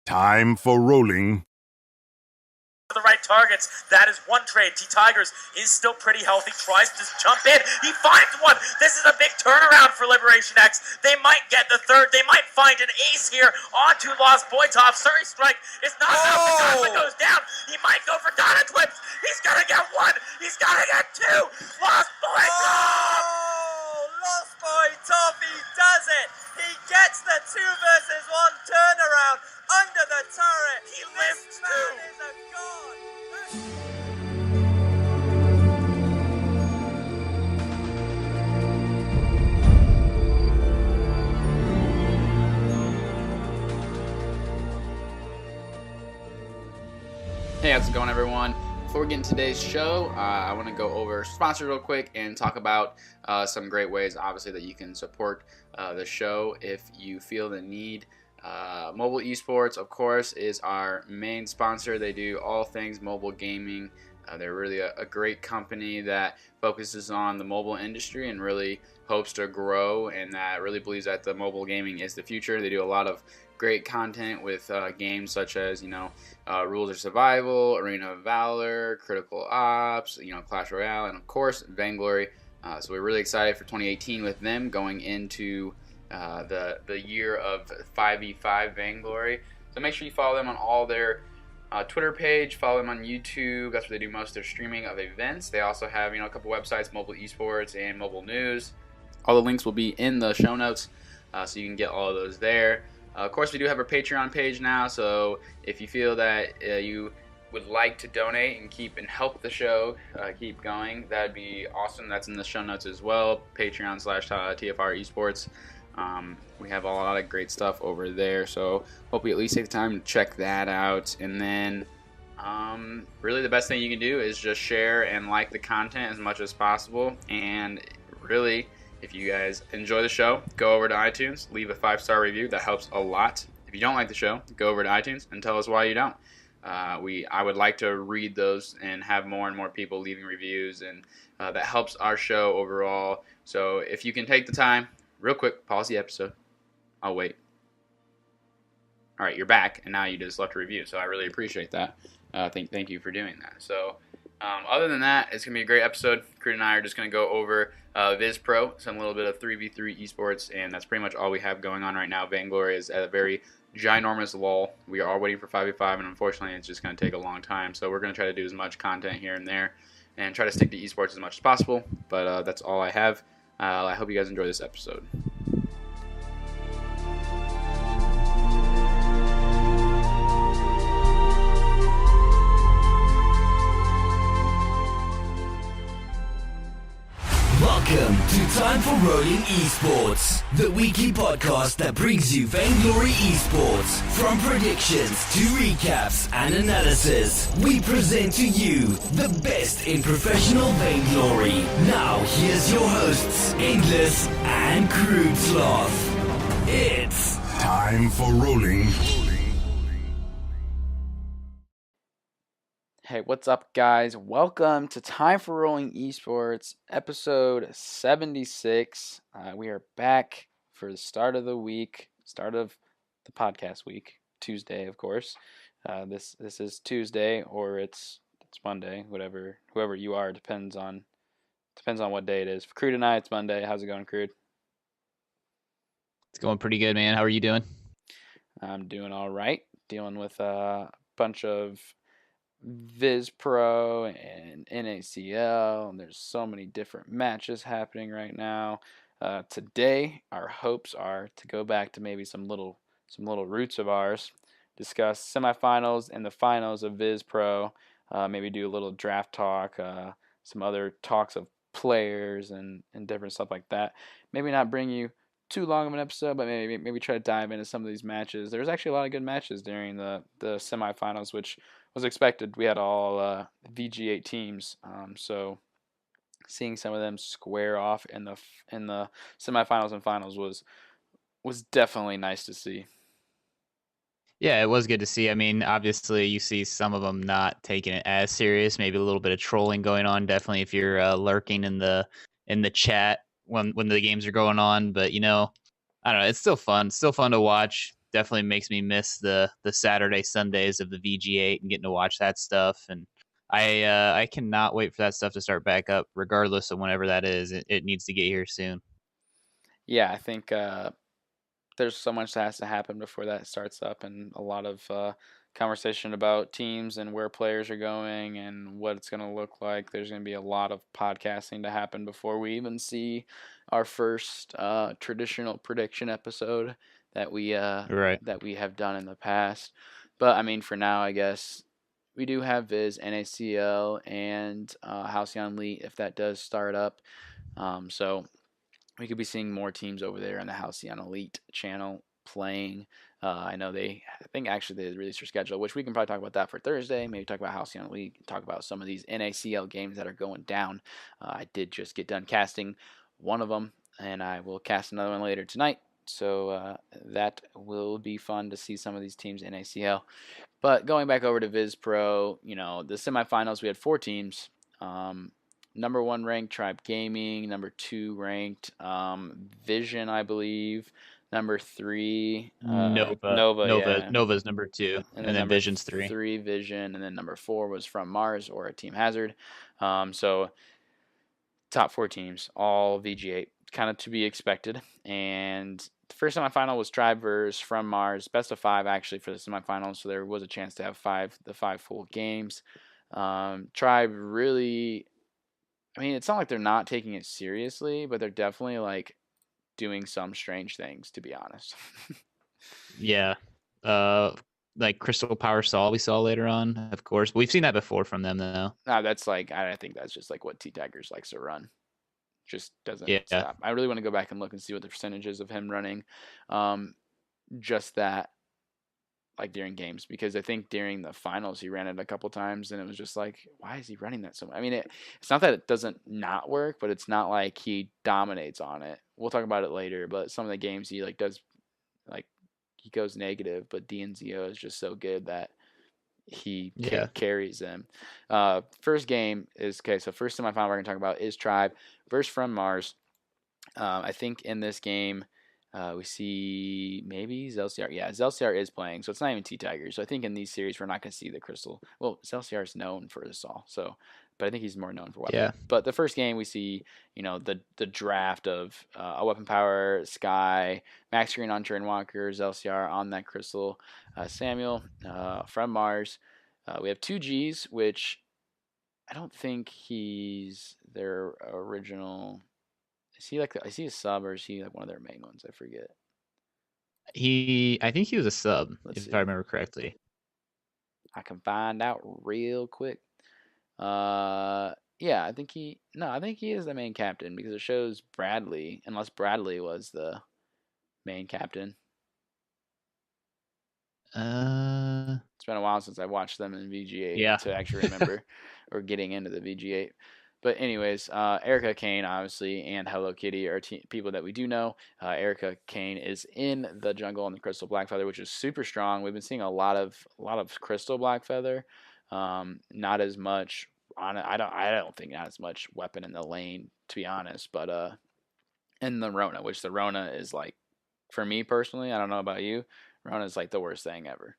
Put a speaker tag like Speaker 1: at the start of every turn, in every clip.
Speaker 1: Time for rolling.
Speaker 2: The right targets. That is one trade. T-Tigers is still pretty healthy. Tries to jump in. He finds one. This is a big turnaround for Liberation X. They might get the third. They might find an ace here onto Lost Boytov. Surrey Strike is not enough. The Godwin goes down. He might go for Donna Twips. He's going to get one. He's going to get two. Lost Boytov!
Speaker 3: Lost Boytov, he does it. He gets the 2 versus 1 turnaround under the turret.
Speaker 2: He lives too.
Speaker 3: This man is a god.
Speaker 4: Hey, how's it going, everyone? Before we get into today's show, I want to go over sponsors real quick and talk about some great ways, obviously, that you can support the show if you feel the need. Mobile eSports, of course, is our main sponsor. They do all things mobile gaming. They're really a great company that focuses on the mobile industry and really hopes to grow, and that really believes that the mobile gaming is the future. They do a lot of great content with games such as, Rules of Survival, Arena of Valor, Critical Ops, Clash Royale, and of course, Vainglory. So we're really excited for 2018 with them going into the year of 5v5 Vainglory. So make sure you follow them on all their Twitter page, follow them on YouTube. That's where they do most of their streaming of events. They also have a couple websites, Mobile Esports and Mobile News. All the links will be in the show notes, so you can get all of those there. Of course, we do have our Patreon page now, so if you feel that you would like to donate and help the show keep going, that'd be awesome. That's in the show notes as well, Patreon/TFResports. We have a lot of great stuff over there, so hope you at least take the time to check that out. And then really the best thing you can do is just share and like the content as much as possible. And really, if you guys enjoy the show, go over to iTunes, leave a 5-star review. That helps a lot. If you don't like the show, go over to iTunes and tell us why you don't. I would like to read those and have more and more people leaving reviews, and that helps our show overall. So if you can take the time, real quick, pause the episode. I'll wait. All right, you're back, and now you just left a review, so I really appreciate that. Thank you for doing that. So other than that, it's going to be a great episode. Crude and I are just going to go over VISPRO, some little bit of 3v3 esports, and that's pretty much all we have going on right now. Vainglory is at a very ginormous lull. We are all waiting for 5v5, and unfortunately, it's just going to take a long time. So we're going to try to do as much content here and there and try to stick to esports as much as possible, but that's all I have. I hope you guys enjoy this episode.
Speaker 5: Welcome to Time for Rolling Esports, the weekly podcast that brings you Vainglory Esports. From predictions to recaps and analysis, we present to you the best in professional Vainglory. Now here's your hosts, Endless and Crude Sloth. It's
Speaker 1: Time for rolling.
Speaker 4: Hey, what's up, guys? Welcome to Time for Rolling Esports, episode 76. We are back for the start of the week, start of the podcast week, Tuesday, of course. This is Tuesday, or it's Monday, whoever you are, depends on what day it is. For Crude and I, it's Monday. How's it going, Crude?
Speaker 6: It's going pretty good, man. How are you doing?
Speaker 4: I'm doing all right. Dealing with a bunch of VISPRO and NACL, and there's so many different matches happening right now. Today, our hopes are to go back to maybe some little roots of ours, discuss semifinals and the finals of VISPRO, maybe do a little draft talk, some other talks of players and different stuff like that. Maybe not bring you too long of an episode, but maybe try to dive into some of these matches. There's actually a lot of good matches during the semifinals, which was expected. We had all VG8 teams, so seeing some of them square off in the semifinals and finals was definitely nice to see.
Speaker 6: Yeah, it was good to see. I mean, obviously, you see some of them not taking it as serious. Maybe a little bit of trolling going on. Definitely, if you're lurking in the chat when the games are going on. But I don't know. It's still fun. Still fun to watch. definitely makes me miss the Saturday Sundays of the VG8 and getting to watch that stuff. And I cannot wait for that stuff to start back up, regardless of whenever that is. It needs to get here soon.
Speaker 4: Yeah, I think there's so much that has to happen before that starts up, and a lot of conversation about teams and where players are going and what it's going to look like. There's going to be a lot of podcasting to happen before we even see our first traditional prediction episode that we
Speaker 6: Right.
Speaker 4: have done in the past. But I mean, for now, I guess we do have Viz, NACL, and Halcyon Elite if that does start up. So we could be seeing more teams over there on the Halcyon Elite channel playing. I think actually they released their schedule, which we can probably talk about that for Thursday. Maybe talk about Halcyon Elite, talk about some of these NACL games that are going down. I did just get done casting one of them, and I will cast another one later tonight. So that will be fun to see some of these teams in NACL. But going back over to VisPro, the semifinals, we had 4 teams. Number 1 ranked Tribe Gaming, number 2 ranked Vision, I believe. Number 3
Speaker 6: Nova.
Speaker 4: yeah,
Speaker 6: Nova's number 2, and then
Speaker 4: number
Speaker 6: Vision's 3.
Speaker 4: 3 Vision, and then number 4 was From Mars or a Team Hazard. So top 4 teams, all VG8, kind of to be expected. And the first semifinal was Tribe versus From Mars, best of 5 actually for the semifinals. So there was a chance to have the 5 full games. Tribe really, I mean, it's not like they're not taking it seriously, but they're definitely like doing some strange things, to be honest.
Speaker 6: Yeah. Like Crystal Power Saw we saw later on, of course. We've seen that before from them, though.
Speaker 4: That's like, I think that's just like what T Tigers likes to run. Just doesn't
Speaker 6: Yeah.
Speaker 4: stop. I really want to go back and look and see what the percentages of him running just that, like during games, because I think during the finals he ran it a couple times and it was just like, why is he running that so much? I mean, it's not that it doesn't not work, but it's not like he dominates on it. We'll talk about it later, but some of the games he does, like, he goes negative, but DNZO is just so good that he carries them. First game is, so first semifinal we're going to talk about is Tribe versus From Mars. I think in this game we see maybe Zelciar. Yeah, Zelciar is playing, so it's not even T Tigers. So I think in these series we're not going to see the Crystal. Well, Zelciar is known for the Saw, but I think he's more known for weapon.
Speaker 6: Yeah.
Speaker 4: But the first game we see, the draft of a weapon power, Sky, Max Green on Turn Walker, Zelciar on that Crystal, Samuel From Mars. We have 2 Gs, which I don't think he's their original. Is he is he a sub or is he like one of their main ones? I forget.
Speaker 6: I think he was a sub, if I remember correctly.
Speaker 4: I can find out real quick. Yeah, I think he is the main captain because it shows Bradley, unless Bradley was the main captain. It's been a while since I watched them in VG8 to actually remember or getting into the VG8. But anyways, Erica Kane, obviously, and Hello Kitty are people that we do know. Erica Kane is in the jungle on the Crystal Blackfeather, which is super strong. We've been seeing a lot of Crystal Blackfeather, not as much. I don't think not as much weapon in the lane, to be honest. But in the Rona, which the Rona is like, for me personally, I don't know about you, Rona is like the worst thing ever.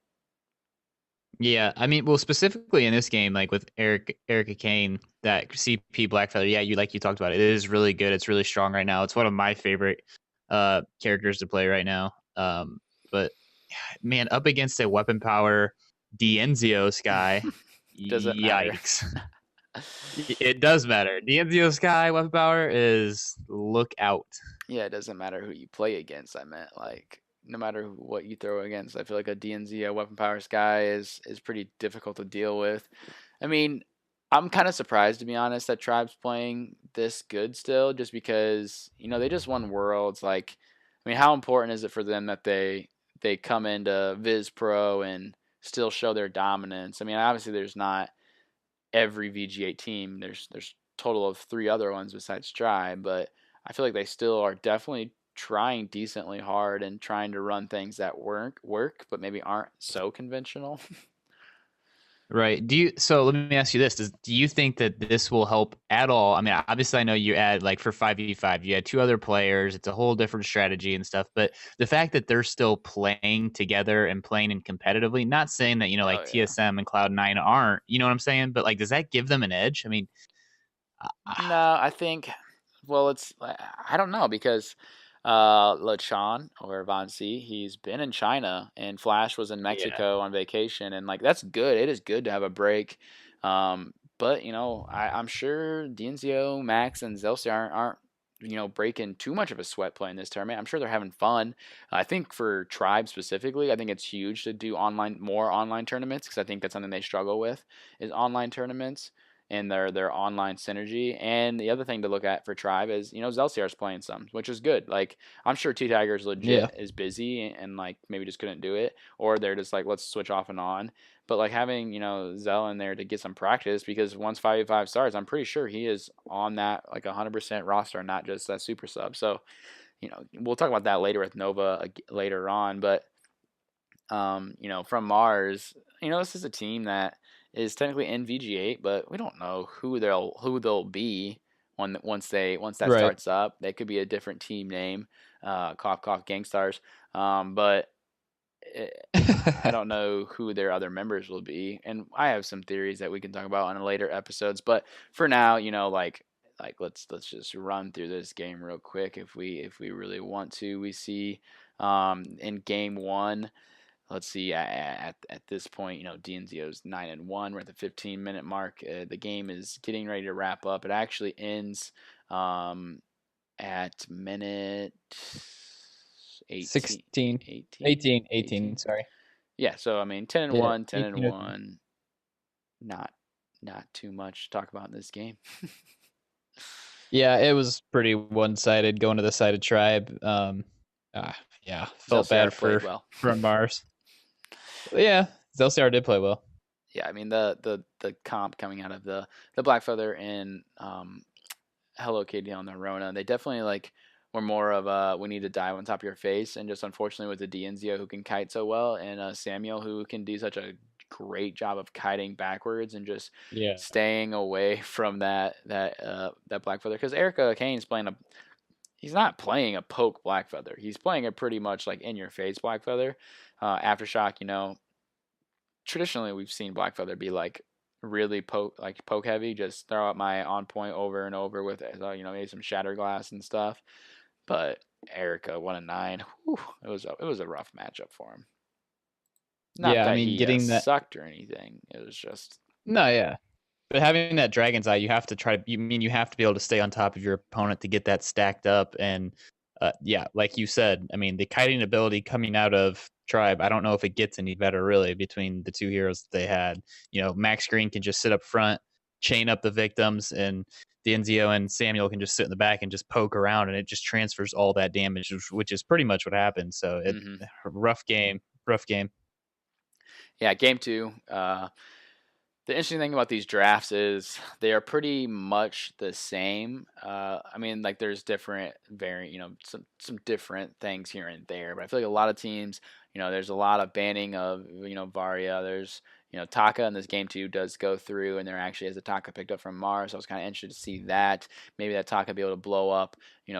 Speaker 6: Yeah, I mean, well, specifically in this game, like with Erica Kane, that CP Blackfeather, yeah, you talked about it. It is really good. It's really strong right now. It's one of my favorite characters to play right now. But man, up against a weapon power DNZO Sky, yikes. It does matter. DNZO Sky weapon power is look out.
Speaker 4: Yeah, it doesn't matter who you play against. I meant like, no matter what you throw against, I feel like a DNZ, weapon power Sky is pretty difficult to deal with. I mean, I'm kind of surprised, to be honest, that Tribe's playing this good still, just because, they just won Worlds. Like, I mean, how important is it for them that they come into VisPro and still show their dominance? I mean, obviously there's not every VG8 team. There's total of 3 other ones besides Tribe, but I feel like they still are definitely trying decently hard and trying to run things that work, but maybe aren't so conventional.
Speaker 6: Right. So let me ask you this. Do you think that this will help at all? I mean, obviously I know you add like for 5v5, you had two other players, it's a whole different strategy and stuff, but the fact that they're still playing together and playing in competitively, not saying that, like
Speaker 4: Oh yeah.
Speaker 6: TSM and Cloud9 aren't, you know what I'm saying? But like, does that give them an edge? I mean,
Speaker 4: No, I think. Well, I don't know because Lechon or Von C, he's been in China and Flash was in
Speaker 6: yeah.
Speaker 4: Mexico on vacation, and like that's good. It is good to have a break. But I'm sure DNZO, Max, and Zelsi aren't breaking too much of a sweat playing this tournament. I'm sure they're having fun. I think for Tribe specifically, I think it's huge to do more online tournaments because I think that's something they struggle with is online tournaments and their online synergy. And the other thing to look at for Tribe is, Zelciar's playing some, which is good. Like, I'm sure T Tiger's
Speaker 6: Yeah.
Speaker 4: legit is busy and like maybe just couldn't do it, or they're just like, let's switch off and on. But like having, Zell in there to get some practice because once 5v5 starts, I'm pretty sure he is on that like 100% roster, not just that super sub. So, we'll talk about that later with Nova later on. But from Mars, this is a team that is technically in VG8, but we don't know who they'll be once that
Speaker 6: Right.
Speaker 4: starts up. They could be a different team name, cough cough Gangstars, but it, I don't know who their other members will be, and I have some theories that we can talk about in later episodes. But for now, like let's just run through this game real quick if we really want to. We see in game one. Let's see. At this point, DNZO's 9-1. We're at the 15-minute mark. The game is getting ready to wrap up. It actually ends at minute 18.
Speaker 6: 16,
Speaker 4: 18.
Speaker 6: 18,
Speaker 4: 18.
Speaker 6: 18, sorry.
Speaker 4: Yeah. So I mean, 10 and
Speaker 6: Yeah,
Speaker 4: 1, 10 and
Speaker 6: 18.
Speaker 4: 1. Not too much to talk about in this game.
Speaker 6: Yeah, it was pretty one-sided going to the side of Tribe. Yeah, felt
Speaker 4: Zelciar
Speaker 6: bad
Speaker 4: played well.
Speaker 6: from Mars. Yeah, Zelciar did play well.
Speaker 4: Yeah, I mean the comp coming out of the Black Feather and Hello Kitty on the Rona, they definitely like were more of a we need to dive on top of your face, and just unfortunately with the DNZO who can kite so well and Samuel who can do such a great job of kiting backwards and just
Speaker 6: Yeah.
Speaker 4: staying away from that Black Feather because Erica Kane's playing he's not playing a poke Black Feather, he's playing a pretty much like in your face Black Feather. Aftershock, traditionally we've seen Black Feather be like really poke heavy, just throw out my on point over and over with maybe some shatter glass and stuff. But Erica 1-9, it was a rough matchup for him. Not
Speaker 6: Yeah, I
Speaker 4: that
Speaker 6: mean,
Speaker 4: he
Speaker 6: getting that.
Speaker 4: sucked or anything. It was just
Speaker 6: No, yeah. But having that Dragon's Eye, you have to you have to be able to stay on top of your opponent to get that stacked up. And yeah, like you said, I mean, the kiting ability coming out of Tribe, I don't know if it gets any better really between the two heroes that they had. Max Green can just sit up front, chain up the victims, and Denzio and Samuel can just sit in the back and just poke around, and it just transfers all that damage, which is pretty much what happened. So rough game.
Speaker 4: yeah. Game two. The interesting thing about these drafts is they are pretty much the same. I mean, like there's different some different things here and there, but I feel like a lot of teams, there's a lot of banning of, Varia. There's, Taka in this game too does go through, and there actually is a Taka picked up from Mars. So I was kind of interested to see that. Maybe that Taka be able to blow up.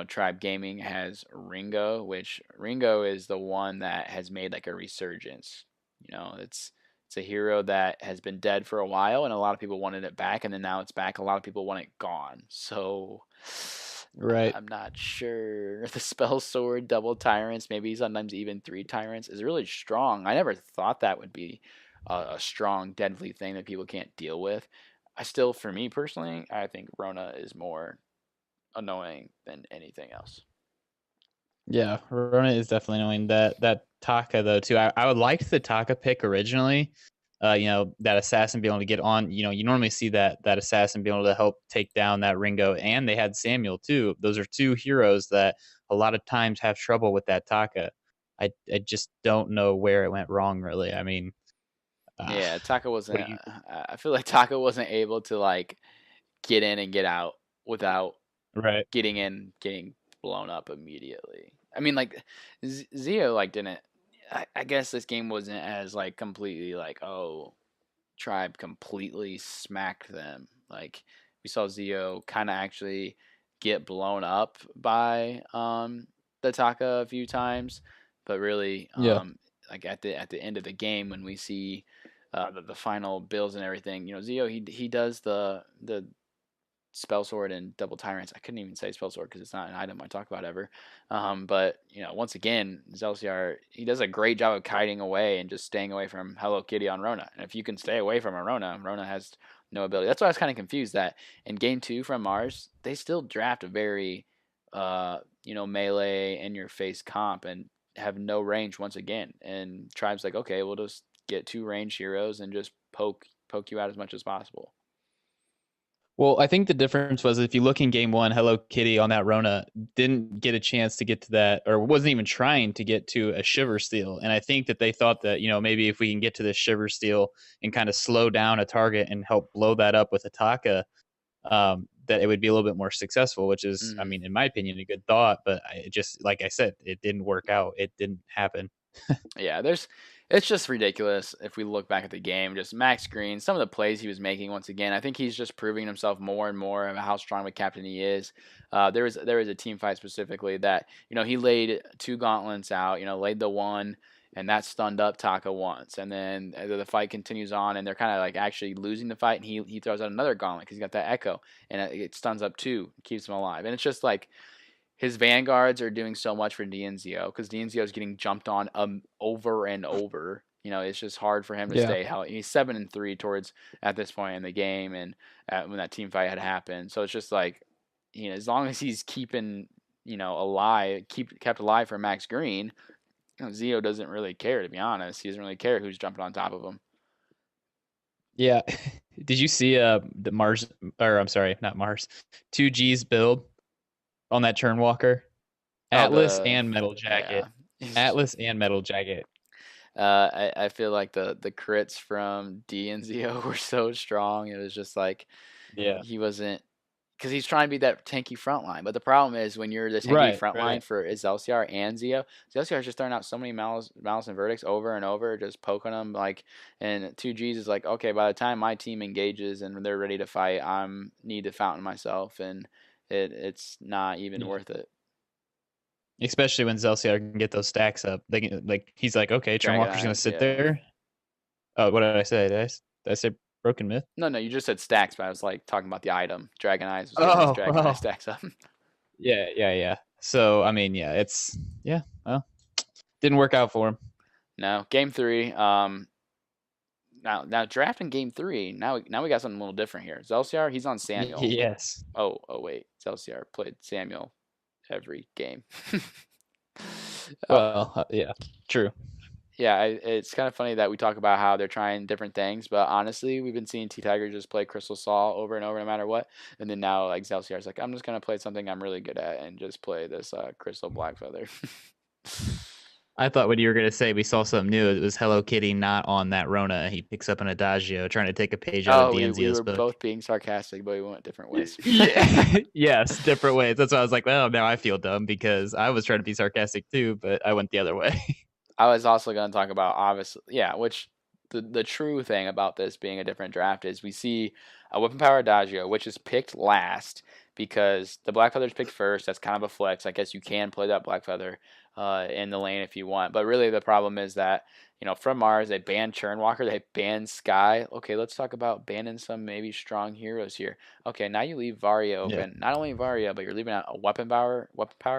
Speaker 4: Tribe Gaming has Ringo, which Ringo is the one that has made like a resurgence. It's a hero that has been dead for a while, and a lot of people wanted it back, and then now it's back. A lot of people want it gone. So
Speaker 6: Right.
Speaker 4: I'm not sure. The spell sword, double tyrants, maybe sometimes even 3 tyrants is really strong. I never thought that would be a strong, deadly thing that people can't deal with. For me personally, I think Rona is more annoying than anything else.
Speaker 6: Yeah, Rona is definitely annoying. That Taka though too. I would like the Taka pick originally. That assassin being able to get on. You normally see that assassin being able to help take down that Ringo, and they had Samuel too. Those are 2 heroes that a lot of times have trouble with that Taka. I just don't know where it went wrong really. I mean,
Speaker 4: yeah, Taka wasn't.
Speaker 6: you,
Speaker 4: I feel like Taka wasn't able to like get in and get out without
Speaker 6: right?
Speaker 4: getting in, getting blown up immediately. I mean, like Zio like didn't. I guess this game wasn't as like completely like Tribe completely smacked them. Like we saw Zio kind of actually get blown up by the Taka a few times, but really
Speaker 6: Yeah.
Speaker 4: like at the end of the game when we see the final builds and everything, Zio he does the spell sword and double tyrants. I couldn't even say spell sword because it's not an item I talk about ever. But once again, Zelciar he does a great job of kiting away and just staying away from Hello Kitty on Rona. And if you can stay away from a Rona has no ability. That's why I was kind of confused that in game 2 from Mars they still draft a very melee in your face comp and have no range once again. And Tribe's like, okay, we'll just get 2 ranged heroes and just poke you out as much as possible.
Speaker 6: Well, I think the difference was if you look in game 1, Hello Kitty on that Rona didn't get a chance to get to that, or wasn't even trying to get to a Shiver Steel. And I think that they thought that, maybe if we can get to this Shiver Steel and kind of slow down a target and help blow that up with Ataka, that it would be a little bit more successful, which is, I mean, in my opinion, a good thought. But it just, like I said, it didn't work out. It didn't happen.
Speaker 4: Yeah, it's just ridiculous if we look back at the game. Just Max Green, some of the plays he was making once again. I think he's just proving himself more and more of how strong of a captain he is. There was a team fight specifically that he laid 2 gauntlets out. Laid the one and that stunned up Taka once, and then the fight continues on and they're kind of like actually losing the fight, and he throws out another gauntlet because he's got that echo and it stuns up 2, keeps him alive, and it's just like. His vanguards are doing so much for DNZO because DNZO is getting jumped on over and over. It's just hard for him to stay healthy. He's 7-3 towards at this point in the game, and when that team fight had happened. So it's just like, as long as he's keeping, kept alive for Max Green, Zio doesn't really care. To be honest, he doesn't really care who's jumping on top of him.
Speaker 6: Yeah. Did you see the Mars, or I'm sorry, not Mars, 2G's build? On that Churnwalker, Atlas and Metal Jacket.
Speaker 4: Yeah.
Speaker 6: Atlas and Metal Jacket.
Speaker 4: I feel like the crits from D and Zio were so strong. It was just like, he wasn't, because he's trying to be that tanky front line. But the problem is when you're the tanky front line for Zelciar and Zio, Zelciar's just throwing out so many malice and verdicts over and over, just poking them. And 2Gs is like, okay, by the time my team engages and they're ready to fight, need to fountain myself, and it's not even worth it.
Speaker 6: Especially when Zelciar can get those stacks up. They can, he's like, okay, Churnwalker's gonna sit there. Oh, what did I say? Did I say Broken Myth?
Speaker 4: No, you just said stacks, but I was like talking about the item. Dragon Eyes was Dragon Eyes stacks up.
Speaker 6: Yeah. So I mean, well, didn't work out for him.
Speaker 4: No, game 3. Now drafting game 3. Now we got something a little different here. Zelciar, he's on Samuel.
Speaker 6: Yes.
Speaker 4: Oh wait, Zelciar played Samuel every game.
Speaker 6: Well, yeah, true.
Speaker 4: Yeah, it's kind of funny that we talk about how they're trying different things, but honestly, we've been seeing T-Tiger just play Crystal Saw over and over no matter what, and then now like Zelciar's like, I'm just gonna play something I'm really good at and just play this Crystal Blackfeather.
Speaker 6: I thought what you were going to say, we saw something new. It was Hello Kitty not on that Rona. He picks up an Adagio trying to take a page out of DNZ's book.
Speaker 4: We were both being sarcastic, but we went different ways.
Speaker 6: Yes, different ways. That's why I was like, well, now I feel dumb because I was trying to be sarcastic too, but I went the other way.
Speaker 4: I was also going to talk about, obviously, which the true thing about this being a different draft is we see a Weapon Power Adagio, which is picked last because the Blackfeather's picked first. That's kind of a flex. I guess you can play that Blackfeather in the lane if you want. But really the problem is that, from Mars, they banned Churnwalker, they banned Sky. Okay, let's talk about banning some maybe strong heroes here. Okay, now you leave Varia open. Yeah. Not only Varia, but you're leaving out a Weapon Power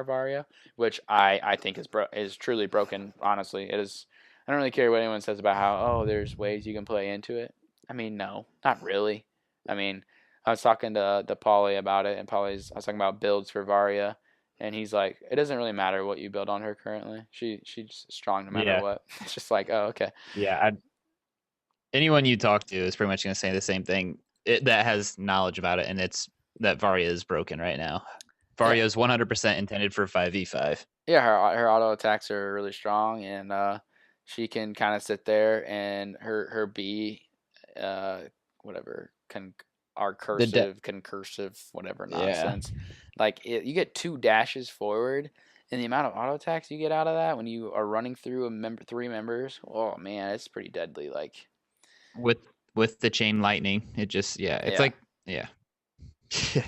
Speaker 4: Varia, which I think is truly broken, honestly. It is. I don't really care what anyone says about how, there's ways you can play into it. I mean, no, not really. I mean, I was talking to Paulie about it, and I was talking about builds for Varia, and he's like, it doesn't really matter what you build on her currently. She's strong no matter what. It's just like, oh, okay.
Speaker 6: Yeah. Anyone you talk to is pretty much going to say the same thing that has knowledge about it, and it's that Varia is broken right now. Varia is 100% intended for 5v5.
Speaker 4: Yeah, her auto attacks are really strong, and she can kind of sit there, and her B, whatever, concursive, whatever nonsense. Yeah. You get 2 dashes forward, and the amount of auto attacks you get out of that when you are running through 3 members, oh man, it's pretty deadly.
Speaker 6: with the chain lightning. It just it's
Speaker 4: Yeah.
Speaker 6: like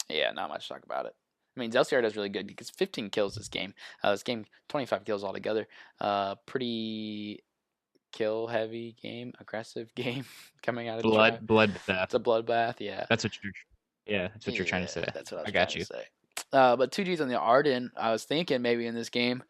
Speaker 4: Yeah, not much to talk about it. I mean, Zelciar does really good because 15 kills this game. 25 kills altogether. Pretty kill heavy game, aggressive game coming out of Tri.
Speaker 6: bloodbath.
Speaker 4: It's a bloodbath, yeah.
Speaker 6: That's what you're trying to say.
Speaker 4: That's what I was
Speaker 6: got
Speaker 4: trying
Speaker 6: you.
Speaker 4: to say. But 2G's on the Arden, I was thinking maybe in this game,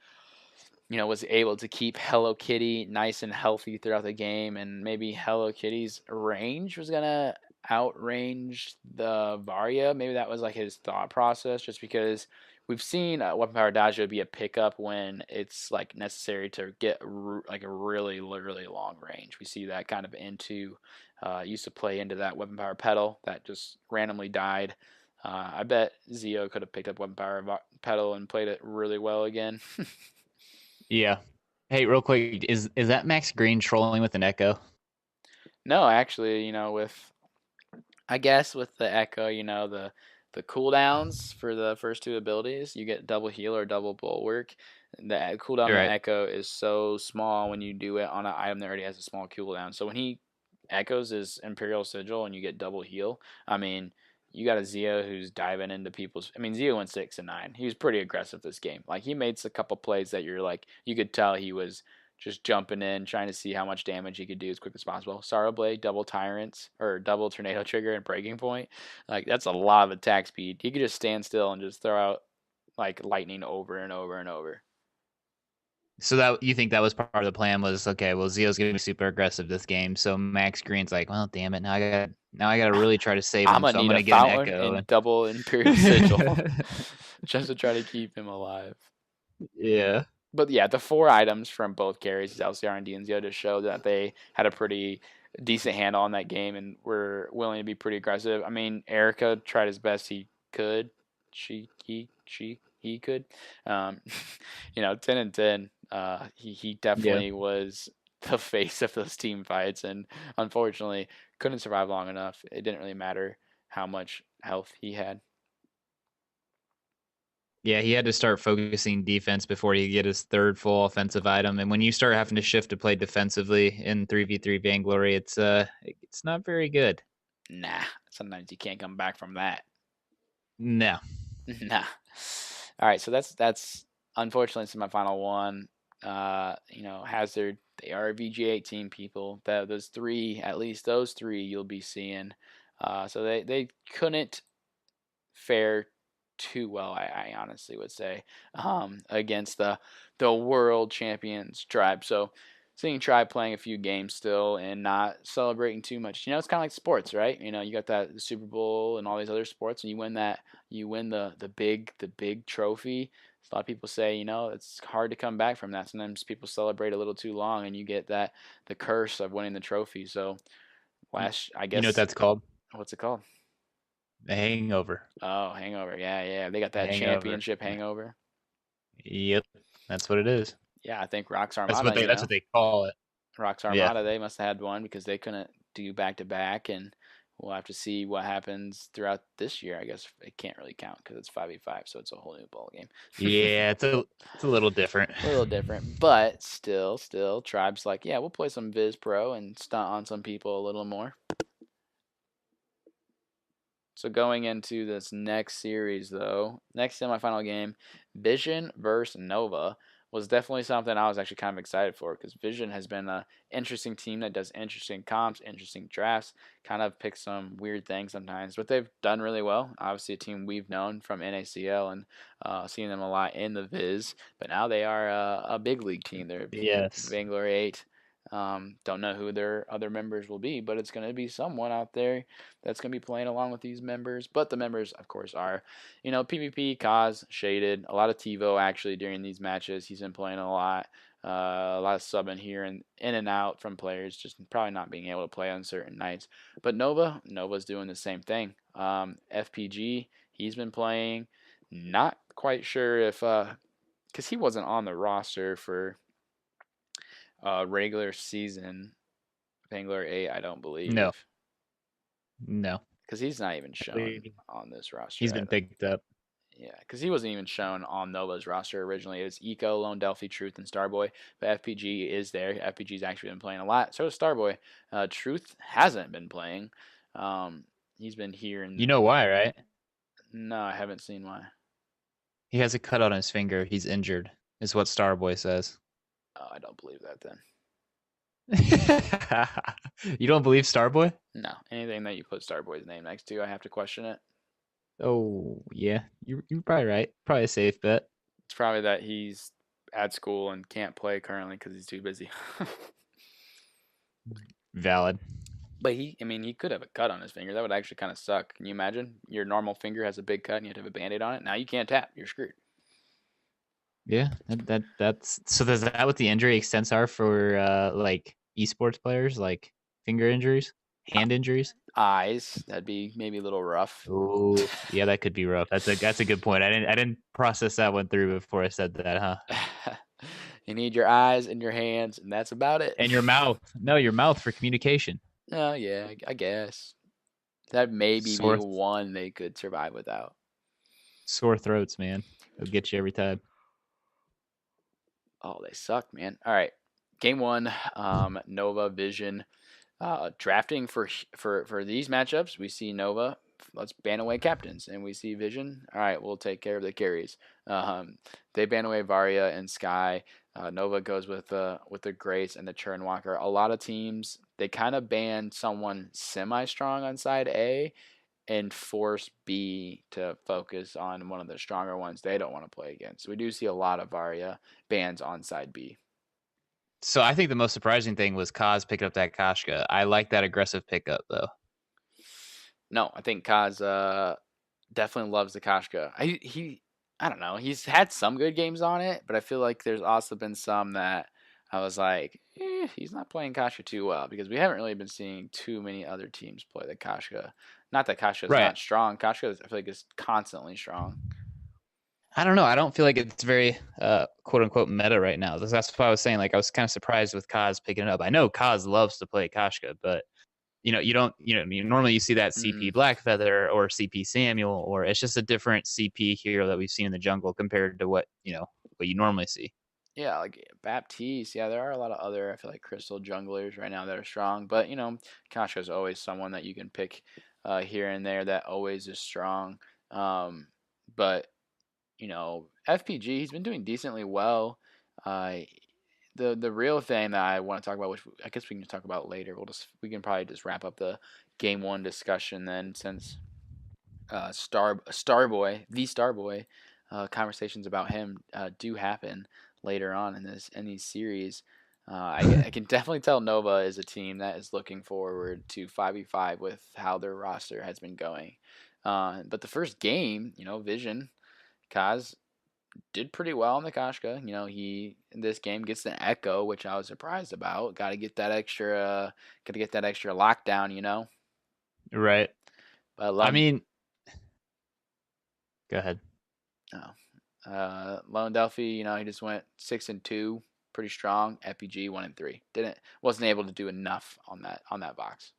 Speaker 4: was able to keep Hello Kitty nice and healthy throughout the game, and maybe Hello Kitty's range was gonna outrange the Varia. Maybe that was like his thought process, just because we've seen Weapon Power Dodger be a pickup when it's like necessary to get like a really long range. We see that kind of into used to play into that Weapon Power Pedal that just randomly died. I bet Zio could have picked up Weapon Power Pedal and played it really well again.
Speaker 6: Yeah. Hey, real quick, is that Max Green trolling with an echo?
Speaker 4: No, actually, I guess with the Echo, the cooldowns for the first two abilities, you get double heal or double bulwark. The cooldown on the
Speaker 6: Right.
Speaker 4: Echo is so small when you do it on an item that already has a small cooldown. So when he echoes his Imperial Sigil and you get double heal, I mean, you got a Zio who's diving into people's. I mean, Zio went 6 and 9. He was pretty aggressive this game. Like he made a couple plays that you're like, you could tell he was just jumping in, trying to see how much damage he could do as quick as possible. Sorrow Blade, double Tyrants, or double Tornado Trigger and Breaking Point. Like, that's a lot of attack speed. He could just stand still and just throw out, like, lightning over and over and over.
Speaker 6: So that you think that was part of the plan was, okay, well, Zio's going to be super aggressive this game, so Max Green's like, well, damn it, now I got to really try to save him, so I'm going to get an echo.
Speaker 4: And double Imperial Sigil just to try to keep him alive.
Speaker 6: Yeah.
Speaker 4: But yeah, the 4 items from both carries, LCR and DNZO, just show that they had a pretty decent handle on that game and were willing to be pretty aggressive. I mean, Erica tried as best he could. He could. 10 and 10. He definitely was the face of those team fights, and unfortunately couldn't survive long enough. It didn't really matter how much health he had.
Speaker 6: Yeah, he had to start focusing defense before he get his third full offensive item. And when you start having to shift to play defensively in 3v3 Vainglory, it's not very good.
Speaker 4: Nah, sometimes you can't come back from that.
Speaker 6: No.
Speaker 4: Nah. All right, so that's unfortunately semifinal one. Hazard, they are a VG8 team, people. Those three, at least those three, you'll be seeing. So they couldn't fare too well, I honestly would say, against the world champions Tribe. So seeing Tribe playing a few games still and not celebrating too much, it's kind of like sports, right? You got the Super Bowl and all these other sports, and you win the big trophy. A lot of people say, it's hard to come back from that. Sometimes people celebrate a little too long, and you get the curse of winning the trophy. So I guess.
Speaker 6: You know what that's called?
Speaker 4: What's it called?
Speaker 6: The hangover.
Speaker 4: Oh, hangover. Yeah. They got that championship hangover.
Speaker 6: Yep. That's what it is.
Speaker 4: Yeah, I think Rox Armada.
Speaker 6: That's what they call it.
Speaker 4: Rox Armada, they must have had one because they couldn't do back-to-back, and we'll have to see what happens throughout this year. I guess it can't really count because it's 5v5, so it's a whole new ball game.
Speaker 6: Yeah, it's a little different.
Speaker 4: A little different, but still, Tribe's like, yeah, we'll play some VISPRO and stunt on some people a little more. So going into this next series, though, next semifinal game, Vision versus Nova, was definitely something I was actually kind of excited for, because Vision has been an interesting team that does interesting comps, interesting drafts, kind of picks some weird things sometimes, but they've done really well. Obviously a team we've known from NACL and seeing them a lot in the Viz, but now they are a big league team. They're Vainglory 8. Don't know who their other members will be, but it's going to be someone out there that's going to be playing along with these members. But the members, of course, are, PvP, Kaz, Shaded, a lot of TiVo actually during these matches. He's been playing a lot of subbing here and in and out from players, just probably not being able to play on certain nights. But Nova's doing the same thing. FPG, he's been playing. Not quite sure if, because he wasn't on the roster for regular season Vainglory 8, I don't believe.
Speaker 6: No.
Speaker 4: Because he's not even shown on this roster.
Speaker 6: He's been picked up.
Speaker 4: Yeah, because he wasn't even shown on Nova's roster originally. It was Eco, Lone Delphi, Truth, and Starboy. But FPG is there. FPG's actually been playing a lot. So is Starboy. Truth hasn't been playing. He's been here and
Speaker 6: You know why, right?
Speaker 4: no, I haven't seen why.
Speaker 6: He has a cut on his finger. He's injured, is what Starboy says.
Speaker 4: Oh, I don't believe that then.
Speaker 6: You don't believe Starboy?
Speaker 4: No, anything that you put Starboy's name next to, I have to question it.
Speaker 6: Oh, yeah. You're probably right. Probably a safe bet.
Speaker 4: It's probably that he's at school and can't play currently because he's too busy.
Speaker 6: Valid.
Speaker 4: But he could have a cut on his finger. That would actually kind of suck. Can you imagine? Your normal finger has a big cut and you have to have a Band-Aid on it. Now you can't tap. You're screwed.
Speaker 6: Yeah, that's so. Is that what the injury extents are for like esports players, like finger injuries, hand injuries?
Speaker 4: Eyes, that'd be maybe a little rough.
Speaker 6: Oh, yeah, that could be rough. That's a good point. I didn't process that one through before I said that, huh?
Speaker 4: You need your eyes and your hands, and that's about it.
Speaker 6: And your mouth. No, your mouth for communication.
Speaker 4: Oh, yeah, I guess. That maybe be one they could survive without.
Speaker 6: Sore throats, man. It'll get you every time.
Speaker 4: Oh, they suck, man. All right. Game 1, Nova, Vision. Drafting for these matchups, we see Nova. Let's ban away captains, and we see Vision. All right, we'll take care of the carries. They ban away Varia and Sky. Nova goes with the Grace and the Churnwalker. A lot of teams, they kind of ban someone semi-strong on side A and force B to focus on one of the stronger ones they don't want to play against. So we do see a lot of Varia bans on side B.
Speaker 6: So I think the most surprising thing was Kaz picking up that Kashka. I like that aggressive pickup, though.
Speaker 4: No, I think Kaz definitely loves the Kashka. I don't know. He's had some good games on it, but I feel like there's also been some that I was like, he's not playing Kashka too well because we haven't really been seeing too many other teams play the Kashka. Not that Kashka is not strong. Kashka, I feel like, is constantly strong.
Speaker 6: I don't know. I don't feel like it's very quote unquote meta right now. That's why I was saying. Like, I was kind of surprised with Kaz picking it up. I know Kaz loves to play Kashka, but normally you see that CP Blackfeather or CP Samuel, or it's just a different CP hero that we've seen in the jungle compared to what you normally see.
Speaker 4: Yeah, like Baptiste. Yeah, there are a lot of other, I feel like, crystal junglers right now that are strong. But, Kashka is always someone that you can pick here and there that always is strong. But, FPG, he's been doing decently well. The real thing that I want to talk about, which I guess we can talk about later, we can probably just wrap up the game 1 discussion then, since Starboy, conversations about him do happen later on in these series. I can definitely tell Nova is a team that is looking forward to 5v5 with how their roster has been going. But the first game, Vision, Kaz did pretty well on the Kashka. He in this game gets the Echo, which I was surprised about. Got to get that extra lockdown.
Speaker 6: Right.
Speaker 4: But
Speaker 6: I mean, go ahead.
Speaker 4: Oh, Lone Delphi, he just went 6-2, pretty strong. FPG 1-3. Wasn't able to do enough on that box.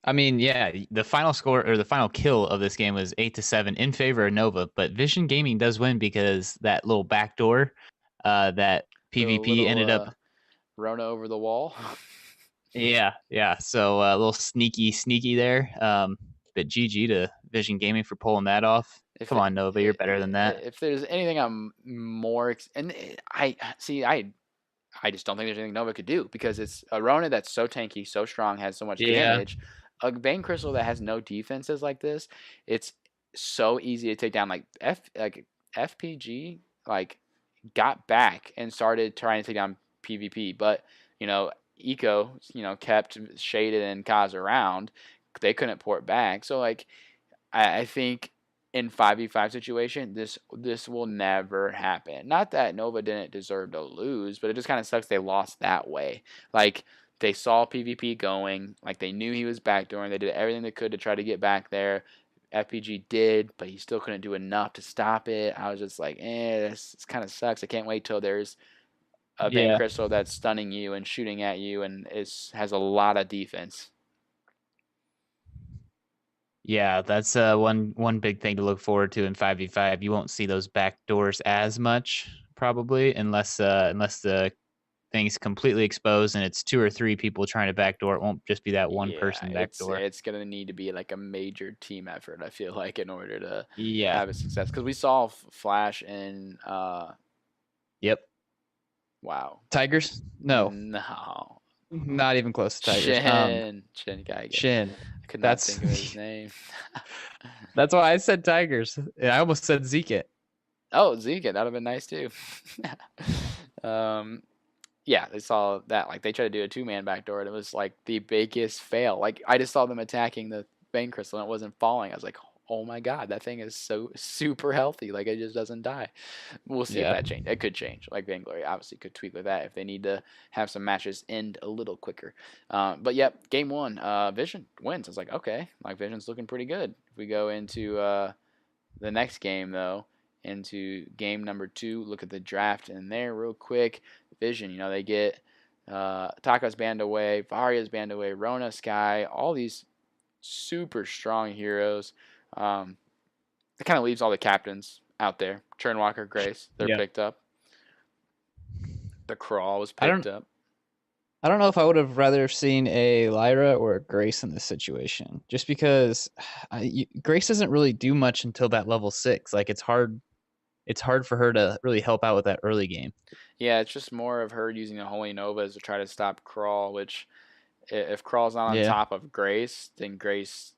Speaker 6: I mean, yeah, the final score or the final kill of this game was 8-7 in favor of Nova, but Vision Gaming does win because that little backdoor that PvP ended up
Speaker 4: Rona over the wall.
Speaker 6: Yeah. So a little sneaky there. But GG to Vision Gaming for pulling that off. Come on, Nova, you're better than that.
Speaker 4: If there's anything I'm more, I just don't think there's anything Nova could do because it's a Rona that's so tanky, so strong, has so much damage. A Bane Crystal that has no defenses like this, it's so easy to take down. Like FPG got back and started trying to take down PvP, but Eco kept Shaded and Kaz around. They couldn't port back, so I think in 5v5 situation, this will never happen. Not that Nova didn't deserve to lose, but it just kind of sucks they lost that way. They saw PvP going, they knew he was backdooring. They did everything they could to try to get back there. FPG did, but he still couldn't do enough to stop it. I was just like, this kind of sucks. I can't wait till there's a Bane Crystal that's stunning you and shooting at you and has a lot of defense.
Speaker 6: Yeah, that's one big thing to look forward to in 5v5. You won't see those back doors as much probably unless the thing's completely exposed and it's 2 or 3 people trying to backdoor. It won't just be that one
Speaker 4: Yeah,
Speaker 6: person
Speaker 4: it's
Speaker 6: backdoor.
Speaker 4: it's gonna need to be like a major team effort, I feel like, in order to
Speaker 6: Yeah.
Speaker 4: have a success. Because we saw Flash in
Speaker 6: Yep.
Speaker 4: wow.
Speaker 6: Tigers? No,
Speaker 4: No.
Speaker 6: not even close to Tigers.
Speaker 4: Shin Geigen.
Speaker 6: Shin.
Speaker 4: I could not
Speaker 6: That's
Speaker 4: think of his name.
Speaker 6: that's why I said Tigers. I almost said Zeke.
Speaker 4: Oh, Zeke, that'd have been nice too. Yeah, they saw that. Like, they tried to do a 2-man backdoor, and it was like the biggest fail. Like, I just saw them attacking the Bane Crystal, and it wasn't falling. I was like, oh my god, that thing is so super healthy. Like, it just doesn't die. We'll see if
Speaker 6: Yeah.
Speaker 4: that changes. It could change. Like, Vainglory obviously could tweak with that if they need to have some matches end a little quicker. But yep, game 1, Vision wins. I was like, okay, like, Vision's looking pretty good. If we go into the next game, though, into game number 2, look at the draft in there real quick. Vision, they get Taka's banned away, Varia's banned away, Rona, Sky, all these super strong heroes. It kind of leaves all the captains out there. Churnwalker, Grace, they're picked up. The Crawl was picked up.
Speaker 6: I don't know if I would have rather seen a Lyra or a Grace in this situation, just because Grace doesn't really do much until that level 6. Like, it's hard for her to really help out with that early game.
Speaker 4: Yeah, it's just more of her using the Holy Novas to try to stop Crawl, which if Crawl's not on top of Grace, then Grace,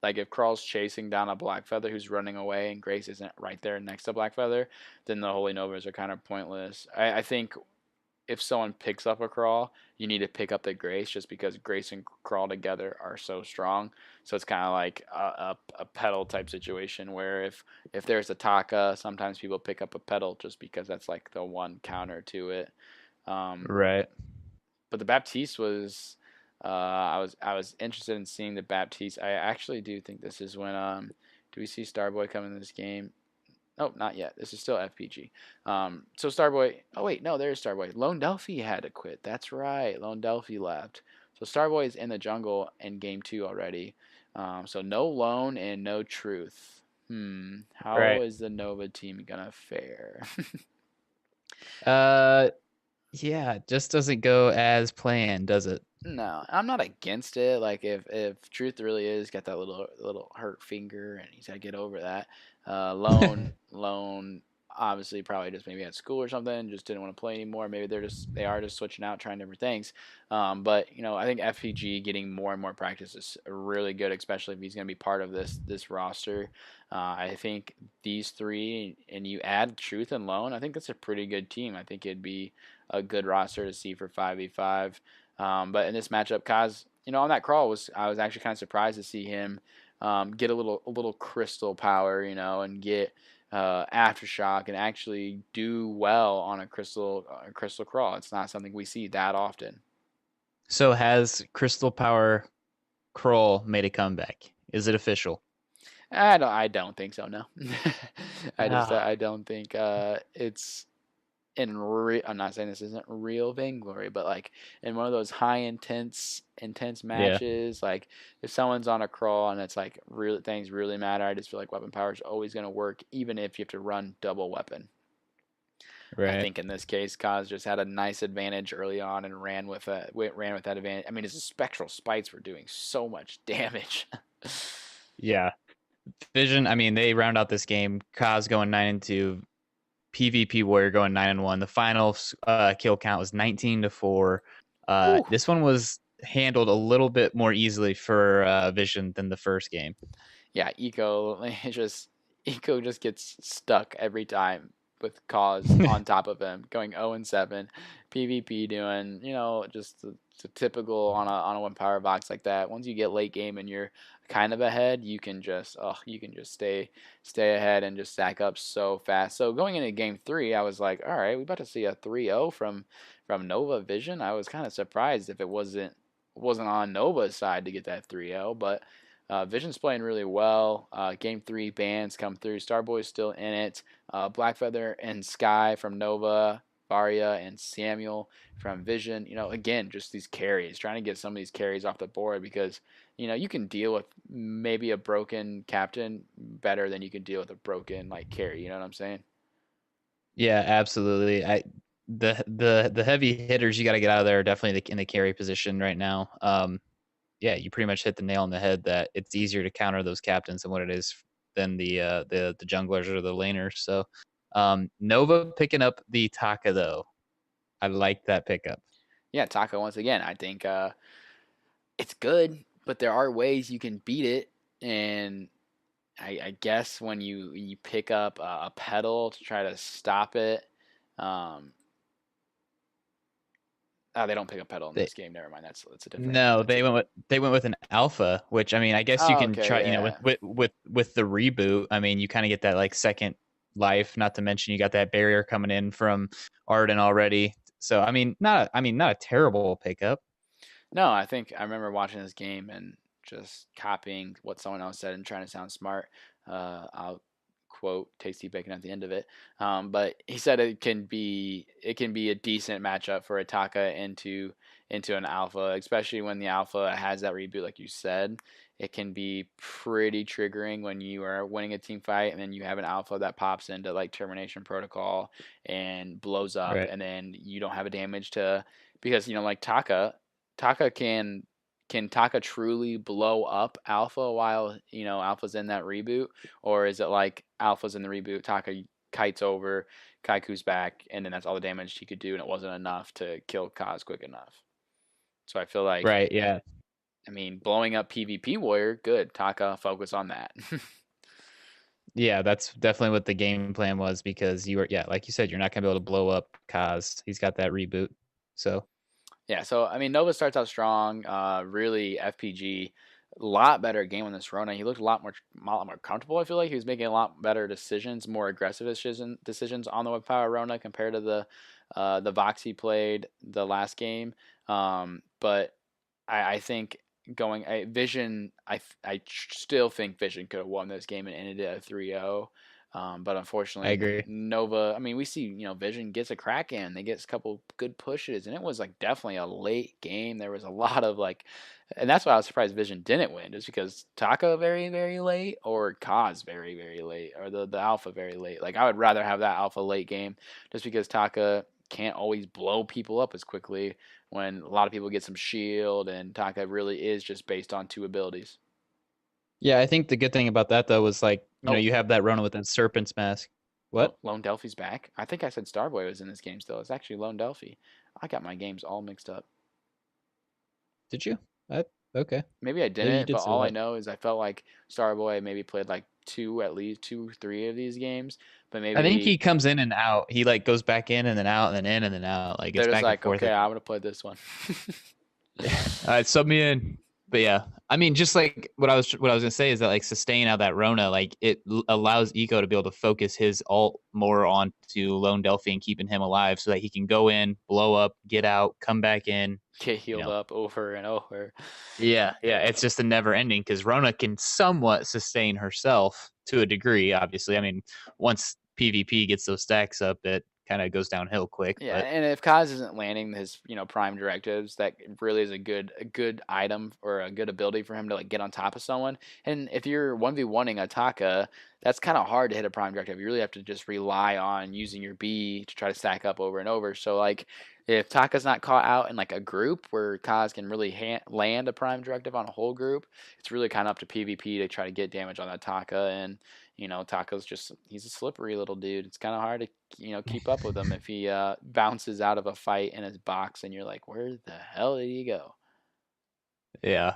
Speaker 4: like, if Crawl's chasing down a Blackfeather who's running away and Grace isn't right there next to Blackfeather, then the Holy Novas are kind of pointless. I think if someone picks up a Crawl, you need to pick up the Grace, just because Grace and Crawl together are so strong. So it's kind of like a pedal type situation where if there's a Taka, sometimes people pick up a pedal just because that's like the one counter to it.
Speaker 6: Right.
Speaker 4: But the Baptiste was, I was interested in seeing the Baptiste. I actually do think this is when do we see Starboy come in this game? Oh, not yet. This is still FPG. So Starboy. Oh wait, no, there's Starboy. Lone Delphi had to quit. That's right. Lone Delphi left. So Starboy is in the jungle in game 2 already. So no Lone and no Truth. How is the Nova team gonna fare?
Speaker 6: Yeah, it just doesn't go as planned, does it?
Speaker 4: No, I'm not against it. Like, if Truth really is got that little hurt finger and he's got to get over that. Lone, obviously probably just maybe at school or something, just didn't want to play anymore. Maybe they are just switching out, trying different things. But I think FPG getting more and more practice is really good, especially if he's going to be part of this roster. I think these 3, and you add Truth and Lone, I think that's a pretty good team. I think it'd be a good roster to see for 5v5. But in this matchup, Kaz, on that Crawl I was actually kind of surprised to see him get a little crystal power, and get aftershock and actually do well on a crystal Crawl. It's not something we see that often.
Speaker 6: So has Crystal Power Crawl made a comeback? Is it official?
Speaker 4: I don't think so. No, I don't think it's. I'm not saying this isn't real Vainglory, but like in one of those high intense matches, like if someone's on a Crawl and it's like things really matter, I just feel like weapon power is always going to work, even if you have to run double weapon. Right. I think in this case, Kaz just had a nice advantage early on and ran with that advantage. I mean, his spectral spites were doing so much damage.
Speaker 6: Yeah, Vision. I mean, they round out this game. Kaz going 9-2. PvP Warrior going 9-1. The final kill count was 19-4. This one was handled a little bit more easily for Vision than the first game.
Speaker 4: Yeah, Eco just gets stuck every time with Cause on top of him, going 0-7. PvP doing, just the typical on a one power box like that. Once you get late game and you're kind of ahead, you can just stay ahead and just stack up so fast. So going into game 3, I was like, all right, we about to see a 3-0 from Nova Vision. I was kind of surprised if it wasn't on Nova's side to get that 3-0, but Vision's playing really well. Game 3 bans come through. Starboy's still in it. Blackfeather and Sky from Nova Varia and Samuel from Vision. Again, just these carries, trying to get some of these carries off the board because, you can deal with maybe a broken captain better than you can deal with a broken like carry. You know what I'm saying?
Speaker 6: Yeah, absolutely. The heavy hitters you got to get out of there are definitely in the carry position right now. Yeah, you pretty much hit the nail on the head that it's easier to counter those captains than what it is than the junglers or the laners. So Nova picking up the Taka though. I like that pickup.
Speaker 4: Yeah, Taka once again. I think it's good, but there are ways you can beat it, and I guess when you pick up a pedal to try to stop it. They don't pick up pedal in
Speaker 6: They,
Speaker 4: this game. Never mind. That's a different.
Speaker 6: no, they went with an alpha, which I mean, I guess you
Speaker 4: Oh,
Speaker 6: can
Speaker 4: okay,
Speaker 6: try.
Speaker 4: yeah.
Speaker 6: With the reboot, I mean, you kind of get that like second life. Not to mention you got that barrier coming in from Arden already. So not a terrible pickup.
Speaker 4: No, I think I remember watching this game and just copying what someone else said and trying to sound smart. I'll quote Tasty Bacon at the end of it. But he said it can be a decent matchup for Ataka into an alpha, especially when the alpha has that reboot, like you said. It can be pretty triggering when you are winning a team fight and then you have an alpha that pops into like termination protocol and blows up,
Speaker 6: Right.
Speaker 4: and then you don't have a damage to because like Taka can Taka truly blow up Alpha while Alpha's in that reboot, or is it like Alpha's in the reboot, Taka kites over, Kaiku's back, and then that's all the damage he could do, and it wasn't enough to kill Kaz quick enough. So I feel like,
Speaker 6: Right. Yeah.
Speaker 4: I mean, blowing up PvP Warrior, good. Taka, focus on that.
Speaker 6: Yeah, that's definitely what the game plan was because like you said, you're not gonna be able to blow up Kaz. He's got that reboot. So
Speaker 4: Yeah, so I mean, Nova starts out strong. Really, FPG, a lot better game on this Rona. He looked a lot more comfortable. I feel like he was making a lot better decisions, more aggressive decisions on the Whip Power Rona compared to the Vox he played the last game. But I think Vision, I still think Vision could have won this game and ended it at 3-0. But
Speaker 6: I
Speaker 4: unfortunately,
Speaker 6: agree.
Speaker 4: Nova. I mean, we see Vision gets a crack in. They get a couple good pushes, and it was like definitely a late game. There was a lot of like, and that's why I was surprised Vision didn't win, just because Taka very very late or Kaz very very late or the Alpha very late. Like I would rather have that Alpha late game, just because Taka can't always blow people up as quickly when a lot of people get some shield, and Taka really is just based on two abilities.
Speaker 6: Yeah, I think the good thing about that though was like,
Speaker 4: Oh,
Speaker 6: you have that Rona with that serpent's mask.
Speaker 4: Oh,
Speaker 6: What?
Speaker 4: Lone Delphi's back. I think I said Starboy was in this game still. It's actually Lone Delphi. I got my games all mixed up.
Speaker 6: Did you? Okay.
Speaker 4: Maybe I
Speaker 6: Maybe you
Speaker 4: didn't,
Speaker 6: did
Speaker 4: but
Speaker 6: say
Speaker 4: all I
Speaker 6: that.
Speaker 4: know is I felt like Starboy maybe played like at least two, three of these games, but
Speaker 6: I think he
Speaker 4: maybe
Speaker 6: comes in and out. He like goes back in and then out and then in and then out. Like it's
Speaker 4: they're just
Speaker 6: back and
Speaker 4: like,
Speaker 6: forth.
Speaker 4: okay, I'm gonna play this one.
Speaker 6: Yeah. All right, sub me in. But yeah, I mean, just like what I was gonna say is that like sustain out that Rona, like it allows Eco to be able to focus his ult more onto Lone Delphi and keeping him alive, so that he can go in, blow up, get out, come back in.
Speaker 4: Get
Speaker 6: You
Speaker 4: healed
Speaker 6: know,
Speaker 4: up over and over.
Speaker 6: yeah, it's just a never ending because Rona can somewhat sustain herself to a degree. Obviously, I mean, once PvP gets those stacks up, it kind of goes downhill quick.
Speaker 4: Yeah,
Speaker 6: But
Speaker 4: and if Kaz isn't landing his, prime directives, that really is a good item or a good ability for him to like get on top of someone. And if you're 1v1ing Ataka, that's kind of hard to hit a prime directive. You really have to just rely on using your B to try to stack up over and over. So like if Taka's not caught out in like a group where Kaz can really land a prime directive on a whole group, it's really kind of up to PvP to try to get damage on that Taka. And Taka's he's a slippery little dude. It's kind of hard to keep up with him if he bounces out of a fight in his box and you're like, where the hell did he go?
Speaker 6: yeah.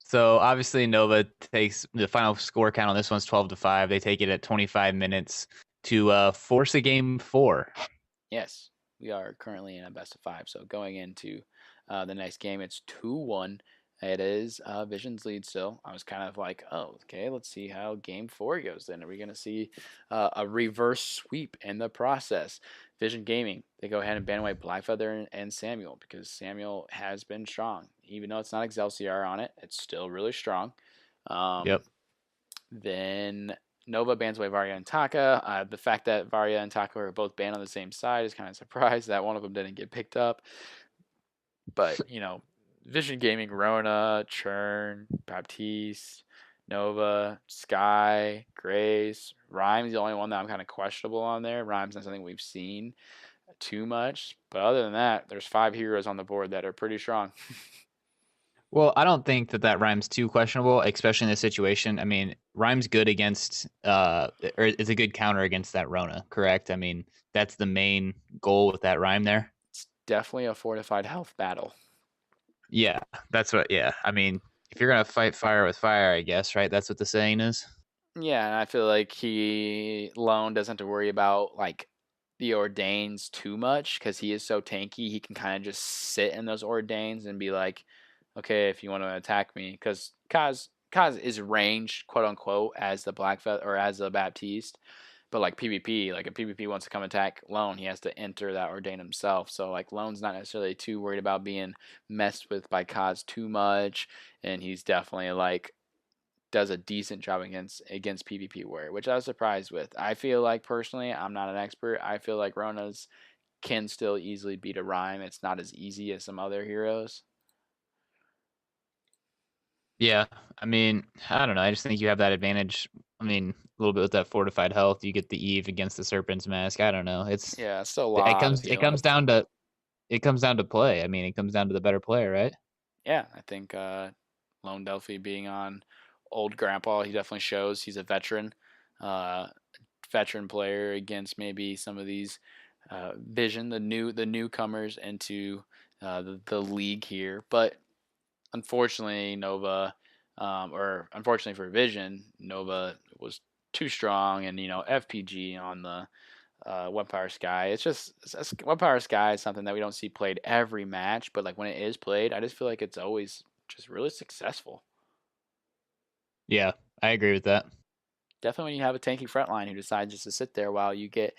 Speaker 6: So obviously Nova takes the final score count on this one's 12-5. They take it at 25 minutes to force a game 4.
Speaker 4: Yes, we are currently in a best of 5. So going into the next game, it's 2-1. It is Vision's lead still. I was kind of like, oh, okay, let's see how game 4 goes then. Are we going to see a reverse sweep in the process? Vision Gaming, they go ahead and ban away Blackfeather and Samuel because Samuel has been strong. Even though it's not Excelsior on it, it's still really strong.
Speaker 6: Yep.
Speaker 4: Then Nova bans away Varya and Taka. The fact that Varya and Taka were both banned on the same side is kind of surprised that one of them didn't get picked up. But, Vision Gaming, Rona, Churn, Baptiste, Nova, Sky, Grace, Rhyme's the only one that I'm kind of questionable on there. Rhyme's not something we've seen too much. But other than that, there's 5 heroes on the board that are pretty strong.
Speaker 6: Well, I don't think that Rhyme's too questionable, especially in this situation. I mean, Rhyme's good against, or it's a good counter against that Rona, correct? I mean, that's the main goal with that Rhyme there.
Speaker 4: It's definitely a fortified health battle.
Speaker 6: Yeah, that's what. Yeah, I mean, if you're gonna fight fire with fire, I guess, right? That's what the saying is.
Speaker 4: Yeah, and I feel like Lone doesn't have to worry about like the ordains too much because he is so tanky. He can kind of just sit in those ordains and be like, okay, if you want to attack me, because Kaz is ranged, quote unquote, as the Black Feather or as the Baptiste. But like PvP, like if PvP wants to come attack Lone, he has to enter that ordain himself. So like Lone's not necessarily too worried about being messed with by Kaz too much, and he's definitely like does a decent job against PvP warrior, which I was surprised with. I feel like personally, I'm not an expert. I feel like Rona's can still easily beat a Rhyme. It's not as easy as some other heroes.
Speaker 6: Yeah, I mean, I don't know. I just think you have that advantage. I mean, a little bit with that fortified health. You get the Eve against the Serpent's Mask. I don't know. It's
Speaker 4: still a lot.
Speaker 6: It comes down to play. I mean, it comes down to the better player, right?
Speaker 4: Yeah, I think Lone Delphi being on old grandpa, he definitely shows he's a veteran player against maybe some of these Vision, the newcomers into the league here. But unfortunately, Nova, or unfortunately for Vision, Nova was too strong, and FPG on the Webfire Sky. It's just Webfire Sky is something that we don't see played every match, but like when it is played, I just feel like it's always just really successful.
Speaker 6: Yeah, I agree with that.
Speaker 4: Definitely when you have a tanky frontline who decides just to sit there while you get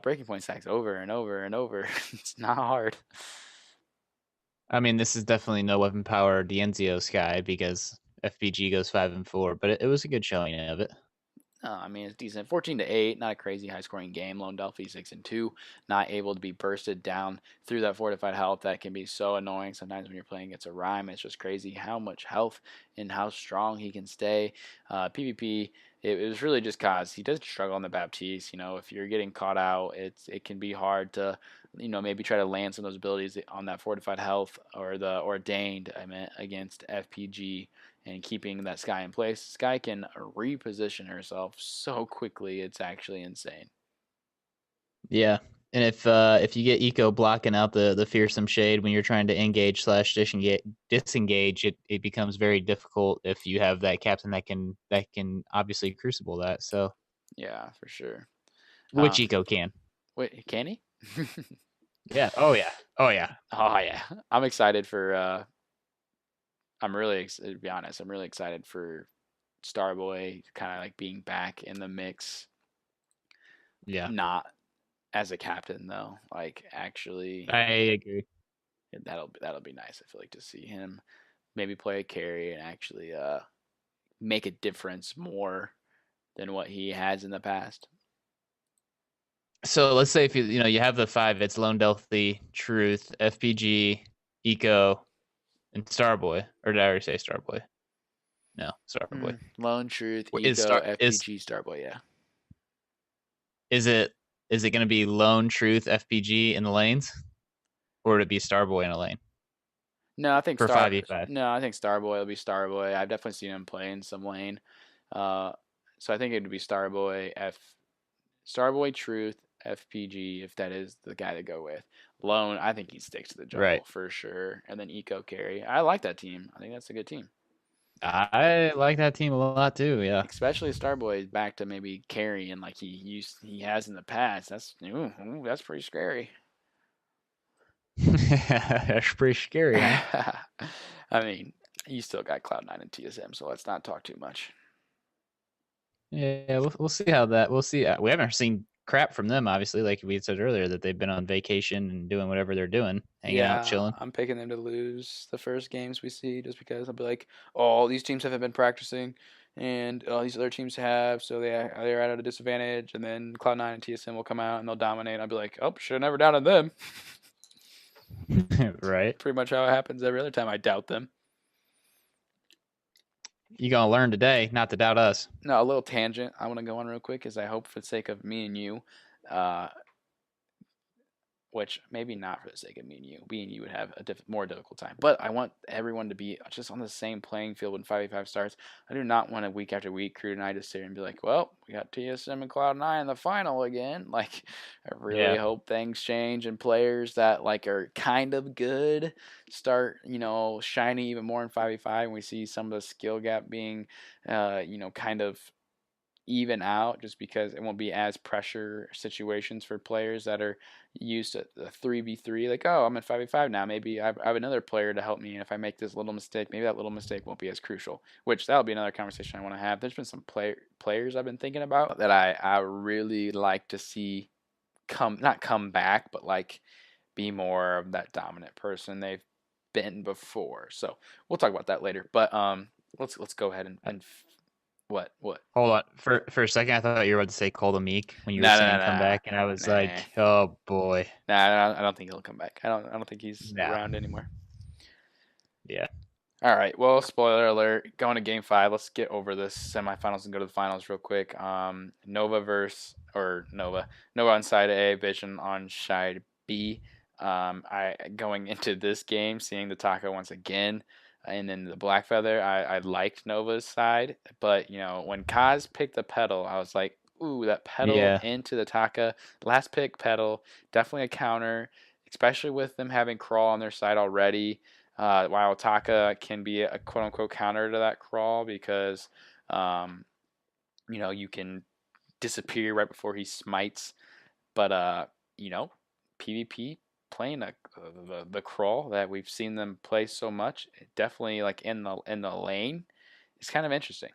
Speaker 4: breaking point stacks over and over and over, it's not hard.
Speaker 6: I mean, this is definitely no weapon power Dienzio Sky because FPG goes 5-4, but it was a good showing of it.
Speaker 4: I mean, it's decent. 14-8, not a crazy high-scoring game. Lone Delphi 6-2, not able to be bursted down through that fortified health. That can be so annoying sometimes when you're playing against a Rhyme. It's just crazy how much health and how strong he can stay. PvP, it was really just cause he does struggle on the Baptiste. If you're getting caught out, it can be hard to, maybe try to land some of those abilities on that fortified health or the ordained, against FPG. And keeping that Sky in place. Sky can reposition herself so quickly, it's actually insane.
Speaker 6: Yeah, and if you get Eco blocking out the fearsome shade when you're trying to engage / disengage, it becomes very difficult if you have that captain that can obviously crucible that. So
Speaker 4: yeah, for sure.
Speaker 6: Which Eco can?
Speaker 4: Wait, can he?
Speaker 6: Yeah. Oh yeah. Oh yeah.
Speaker 4: Oh yeah. I'm excited for. To be honest, I'm really excited for Starboy kind of like being back in the mix.
Speaker 6: Yeah.
Speaker 4: Not as a captain though. Like actually,
Speaker 6: I agree.
Speaker 4: That'll be nice. I feel like to see him maybe play a carry and actually make a difference more than what he has in the past.
Speaker 6: So let's say if you have the 5, it's Lone Delphi, Truth, FPG, Eco, and Starboy. Or did I already say Starboy? No, Starboy.
Speaker 4: Lone, Truth, Eco, FPG, Starboy, yeah.
Speaker 6: Is it going to be Lone, Truth, FPG in the lanes? Or would it be Starboy in a lane?
Speaker 4: No, I think
Speaker 6: for 5v5.
Speaker 4: No, I think Starboy will be Starboy. I've definitely seen him play in some lane. So I think it would be Starboy, Truth, FPG, if that is the guy to go with. Lone, I think he sticks to the jungle for sure. And then Eco carry. I like that team. I think that's a good team.
Speaker 6: I like that team a lot too, yeah.
Speaker 4: Especially Starboy is back to maybe carrying like he has in the past. That's pretty scary.
Speaker 6: That's pretty scary, huh?
Speaker 4: I mean, you still got Cloud9 and TSM, so let's not talk too much.
Speaker 6: Yeah, we'll see how that. We'll see. We haven't seen crap from them, obviously, like we said earlier, that they've been on vacation and doing whatever they're doing, hanging out, chilling.
Speaker 4: I'm picking them to lose the first games we see, just because I'll be like, oh, these teams haven't been practicing, and these other teams have, so they're at a disadvantage. And then Cloud9 and TSM will come out and they'll dominate. I'll be like, oh, should have never doubted them.
Speaker 6: Right.
Speaker 4: Pretty much how it happens every other time I doubt them.
Speaker 6: You gonna learn today not to doubt us.
Speaker 4: No, a little tangent I want to go on real quick is I hope for the sake of me and you, which maybe not for the sake of me and you would have a more difficult time. But I want everyone to be just on the same playing field when 5v5 starts. I do not want to week after week, Crude and I just sit here and be like, well, we got TSM and Cloud9 in the final again. Like, I really hope things change and players that like are kind of good start, shining even more in 5v5, and we see some of the skill gap being, kind of even out, just because it won't be as pressure situations for players that are used to the 3v3, like, oh, I'm in 5v5 now, maybe I have another player to help me, and if I make this little mistake, maybe that little mistake won't be as crucial, which that'll be another conversation I want to have. There's been some players I've been thinking about that I really like to see not come back, but like be more of that dominant person they've been before. So we'll talk about that later, but let's go ahead and what?
Speaker 6: Hold on. For a second, I thought you were about to say Cole the Meek when you were saying come back, and I was like, oh boy.
Speaker 4: Nah, I don't think he'll come back. I don't think he's around anymore.
Speaker 6: Yeah. All
Speaker 4: right. Well, spoiler alert. Going to Game 5. Let's get over this semifinals and go to the finals real quick. Nova on side A, Vision on side B. Going into this game, seeing the Taco once again. And then the Black Feather, I liked Nova's side, but when Kaz picked the pedal, I was like, ooh, that pedal into the Taka. Last pick pedal, definitely a counter, especially with them having Crawl on their side already. While Taka can be a quote unquote counter to that Crawl because you can disappear right before he smites. But PvP playing the Crawl that we've seen them play so much, definitely like in the lane, it's kind of interesting.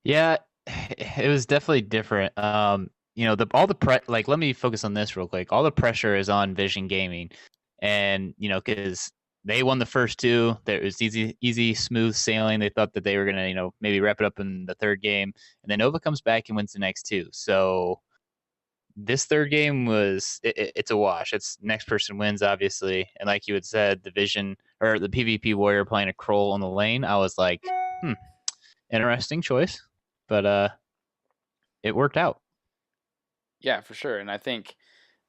Speaker 6: Yeah, it was definitely different. Let me focus on this real quick. All the pressure is on Vision Gaming, and because they won the first two, it was easy, smooth sailing. They thought that they were gonna, maybe wrap it up in the third game, and then Nova comes back and wins the next two. So this third game it's a wash. It's next person wins, obviously. And like you had said, the Vision or the PvP warrior playing a Kroll on the lane, I was like, interesting choice. But it worked out.
Speaker 4: Yeah, for sure. And I think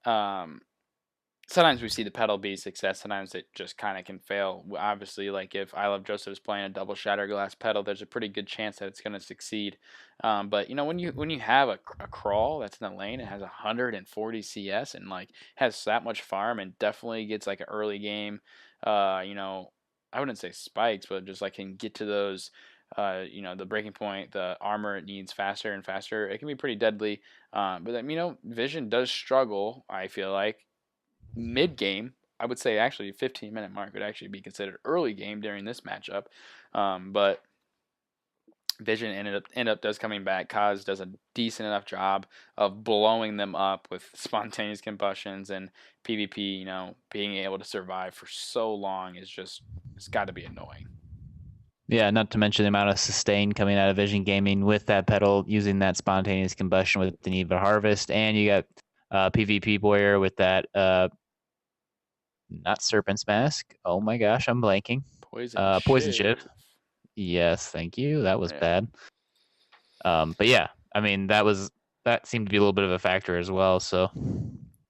Speaker 4: sometimes we see the pedal be success. Sometimes it just kind of can fail. Obviously, like if I Love Joseph is playing a double Shatterglass pedal, there's a pretty good chance that it's going to succeed. But when you have a Crawl that's in the lane, it has 140 CS and like has that much farm and definitely gets like an early game. I wouldn't say spikes, but just like can get to those. The breaking point, the armor it needs faster and faster. It can be pretty deadly. But then, Vision does struggle, I feel like. Mid game, I would say actually 15-minute mark would actually be considered early game during this matchup. But Vision ended up does coming back. Kaz does a decent enough job of blowing them up with spontaneous combustions, and PvP, being able to survive for so long it's got to be annoying.
Speaker 6: Yeah, not to mention the amount of sustain coming out of Vision Gaming with that pedal, using that spontaneous combustion with the Neva Harvest, and you got PvP Warrior with that not Serpent's Mask. Oh my gosh, I'm blanking. Poison Shift. Yes, thank you. That was bad. But yeah, I mean that seemed to be a little bit of a factor as well. So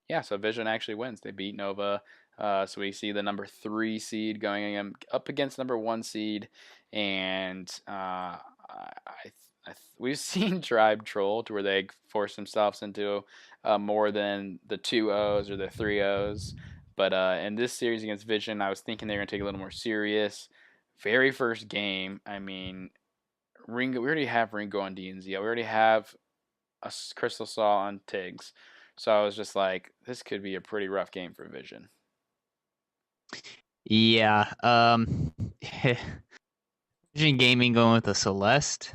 Speaker 4: yeah, so Vision actually wins. They beat Nova. So we see the number 3 seed going up against number 1 seed, and we've seen Tribe Troll to where they force themselves into more than the 2-0s or the 3-0s. But in this series against Vision, I was thinking they were going to take it a little more serious. Very first game, I mean, Ringo. We already have Ringo on DNZ. We already have a Crystal Saw on Tiggs. So I was just like, this could be a pretty rough game for Vision.
Speaker 6: Yeah. Vision Gaming going with a Celeste.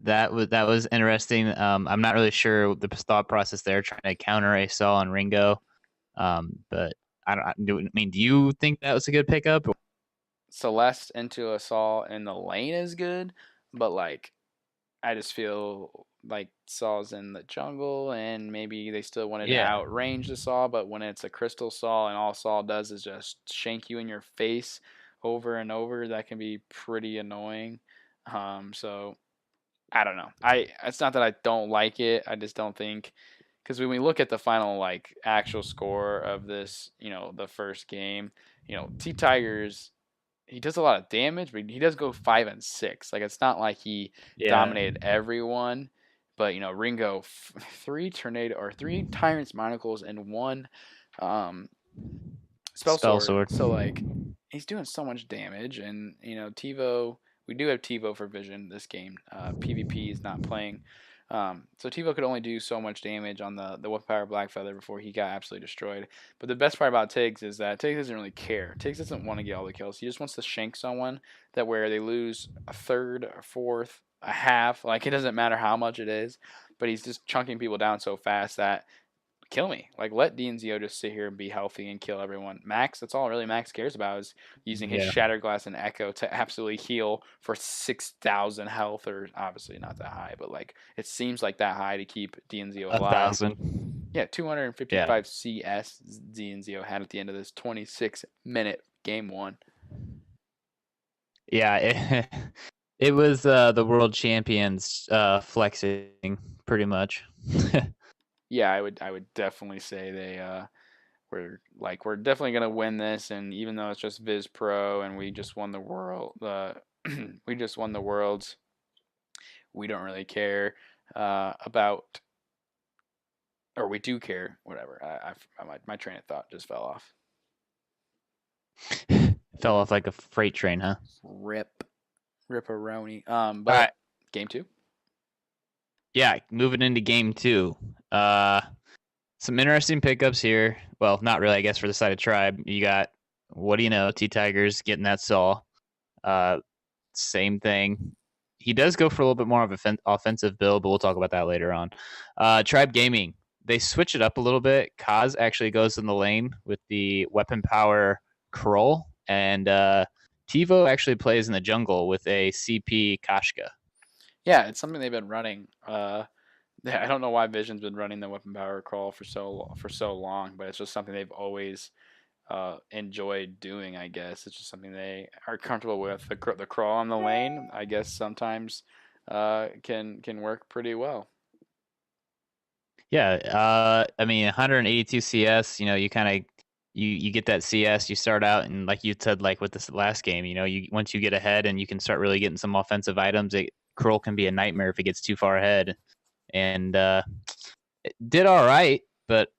Speaker 6: that was interesting. I'm not really sure the thought process there, trying to counter a Saul and Ringo. But do you think that was a good pickup?
Speaker 4: Celeste into a Saul in the lane is good, but like I just feel like Saul's in the jungle, and maybe they still wanted to
Speaker 6: Yeah,
Speaker 4: outrange the Saul, but when it's a crystal Saul and all Saul does is just shank you in your face over and over, that can be pretty annoying. So I don't know. It's not that I don't like it. I just don't think, because when we look at the final like actual score of this, the first game, T Tigers, he does a lot of damage, but he does go 5-6. Like it's not like he
Speaker 6: yeah.
Speaker 4: dominated everyone, but Ringo, three Tyrant's Monocles and one um, Spell
Speaker 6: Spell
Speaker 4: Sword.
Speaker 6: sword.
Speaker 4: So like he's doing so much damage, and TiVo. We do have TiVo for Vision this game. PvP is not playing, so TiVo could only do so much damage on the Weapon Power Blackfeather before he got absolutely destroyed. But the best part about Tiggs is that Tiggs doesn't really care. Tiggs doesn't want to get all the kills. He just wants to shank someone that where they lose a third, a fourth, a half. Like it doesn't matter how much it is, but he's just chunking people down so fast that kill me. Like let DNZO just sit here and be healthy and kill everyone. Max, that's all really Max cares about is using his
Speaker 6: Yeah,
Speaker 4: Shattered Glass and Echo to absolutely heal for 6,000 health, or obviously not that high, but like it seems like that high to keep DNZO alive.
Speaker 6: 1,000.
Speaker 4: Yeah,
Speaker 6: Yeah,
Speaker 4: 255 CS DNZO had at the end of this 26-minute game one.
Speaker 6: yeah. It was the world champions flexing pretty much.
Speaker 4: Yeah, I would definitely say we're definitely gonna win this, and even though it's just VisPro and we just won the world, we just won the worlds, we don't really care about, or we do care, whatever. My train of thought just fell off.
Speaker 6: Fell off like a freight train, huh?
Speaker 4: Ripperoni.
Speaker 6: All
Speaker 4: But
Speaker 6: right.
Speaker 4: game two.
Speaker 6: Yeah, moving into game 2. Some interesting pickups here. Well, not really, I guess, for the side of Tribe. You got, what do you know, T-Tigers getting that Saw. Same thing. He does go for a little bit more of an offensive build, but we'll talk about that later on. Tribe Gaming, they switch it up a little bit. Kaz actually goes in the lane with the Weapon Power Kroll, and TiVo actually plays in the jungle with a CP Kashka.
Speaker 4: Yeah, it's something they've been running. I don't know why Vision's been running the Weapon Power Crawl for so long, but it's just something they've always enjoyed doing. I guess it's just something they are comfortable with. The crawl on the lane, I guess, sometimes can work pretty well.
Speaker 6: Yeah, I mean, 182 CS. You kind of you get that CS. You start out, and like you said, like with this last game, you once you get ahead and you can start really getting some offensive items. Kroll can be a nightmare if it gets too far ahead. And it did all right, but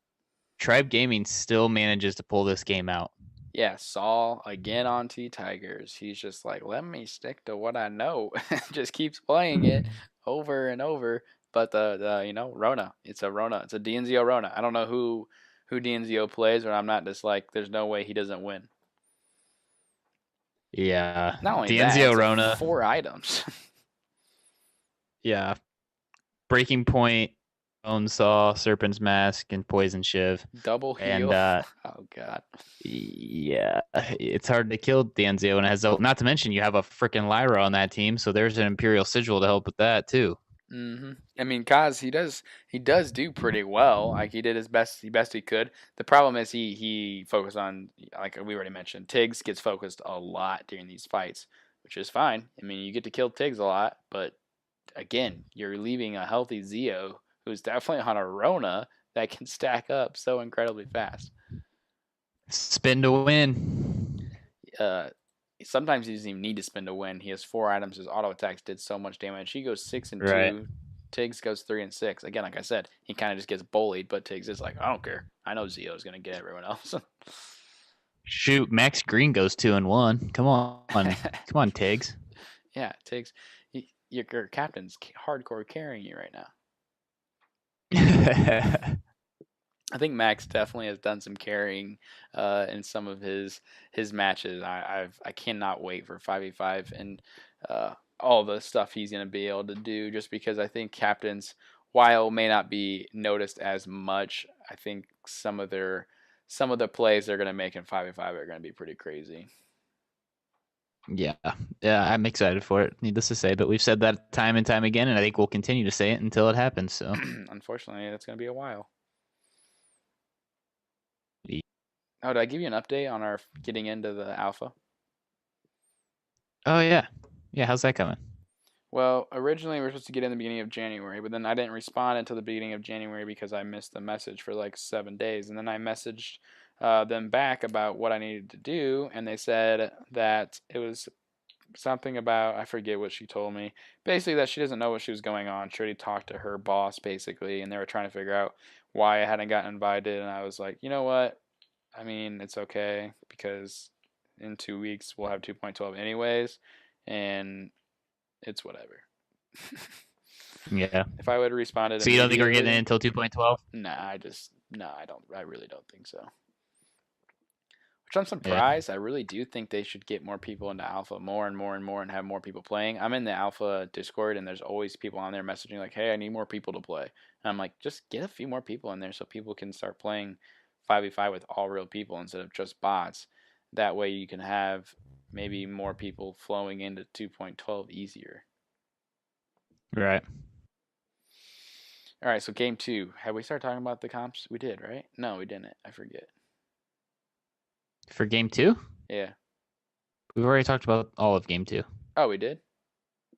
Speaker 6: Tribe Gaming still manages to pull this game out.
Speaker 4: Yeah, Saul again on T Tigers. He's just like, let me stick to what I know. Just keeps playing it over and over. But the Rona, it's a Rona, it's a DNZO Rona. I don't know who DNZO plays, or I'm not just like, there's no way he doesn't win.
Speaker 6: Yeah,
Speaker 4: Not only
Speaker 6: DNZO
Speaker 4: that, it's
Speaker 6: Rona.
Speaker 4: 4 items.
Speaker 6: Yeah, Breaking Point, Bone Saw, Serpent's Mask, and Poison Shiv.
Speaker 4: Double heal.
Speaker 6: And
Speaker 4: oh god.
Speaker 6: yeah, it's hard to kill DNZO, and it has not to mention you have a freaking Lyra on that team, so there's an Imperial Sigil to help with that too.
Speaker 4: I mean, Kaz, he does do pretty well. Like he did his best he could. The problem is he focused on, like we already mentioned, Tiggs gets focused a lot during these fights, which is fine. I mean, you get to kill Tiggs a lot, but again, you're leaving a healthy Zeo who's definitely on a Rona that can stack up so incredibly fast.
Speaker 6: Spin to win.
Speaker 4: Sometimes he doesn't even need to spin to win. He has 4 items. His auto attacks did so much damage. He goes 6 and 2.
Speaker 6: Right.
Speaker 4: Tiggs goes 3 and 6. Again, like I said, he kind of just gets bullied, but Tiggs is like, I don't care. I know Zeo is going to get everyone else.
Speaker 6: Shoot, Max Green goes 2 and 1. Come on, Tiggs.
Speaker 4: Yeah, Tiggs, your captain's hardcore carrying you right now. I think Max definitely has done some carrying in some of his matches. I cannot wait for 5v5 and all the stuff he's going to be able to do, just because I think captains, while may not be noticed as much, I think some of the plays they're going to make in 5v5 are going to be pretty crazy.
Speaker 6: Yeah, I'm excited for it. Needless to say, but we've said that time and time again, and I think we'll continue to say it until it happens. So,
Speaker 4: Unfortunately, that's going to be a while.
Speaker 6: Yeah.
Speaker 4: Oh, did I give you an update on our getting into the alpha?
Speaker 6: Oh yeah, how's that coming?
Speaker 4: Well, originally we were supposed to get in the beginning of January, but then I didn't respond until the beginning of January because I missed the message for like 7 days, and then I messaged them back about what I needed to do, and they said that it was something about, I forget what she told me, basically that she doesn't know what she was going on. She already talked to her boss basically, and they were trying to figure out why I hadn't gotten invited, and I was like, you know what? I mean, it's okay because in 2 weeks we'll have 2.12 anyways, and it's whatever.
Speaker 6: Yeah.
Speaker 4: If I would have responded
Speaker 6: So you don't think we're getting
Speaker 4: immediately,
Speaker 6: in until 2.12?
Speaker 4: nah, I don't. I really don't think so. Which I'm surprised. I really do think they should get more people into alpha, more and more and more, and have more people playing. I'm in the alpha Discord, and there's always people on there messaging like, "Hey, I need more people to play." And I'm like, just get a few more people in there so people can start playing 5v5 with all real people instead of just bots. That way, you can have maybe more people flowing into 2.12 easier.
Speaker 6: Right.
Speaker 4: All right, so game 2. Have we started talking about the comps? We did, right? No, we didn't. I forget.
Speaker 6: For game 2?
Speaker 4: Yeah.
Speaker 6: We've already talked about all of game 2.
Speaker 4: Oh, we did?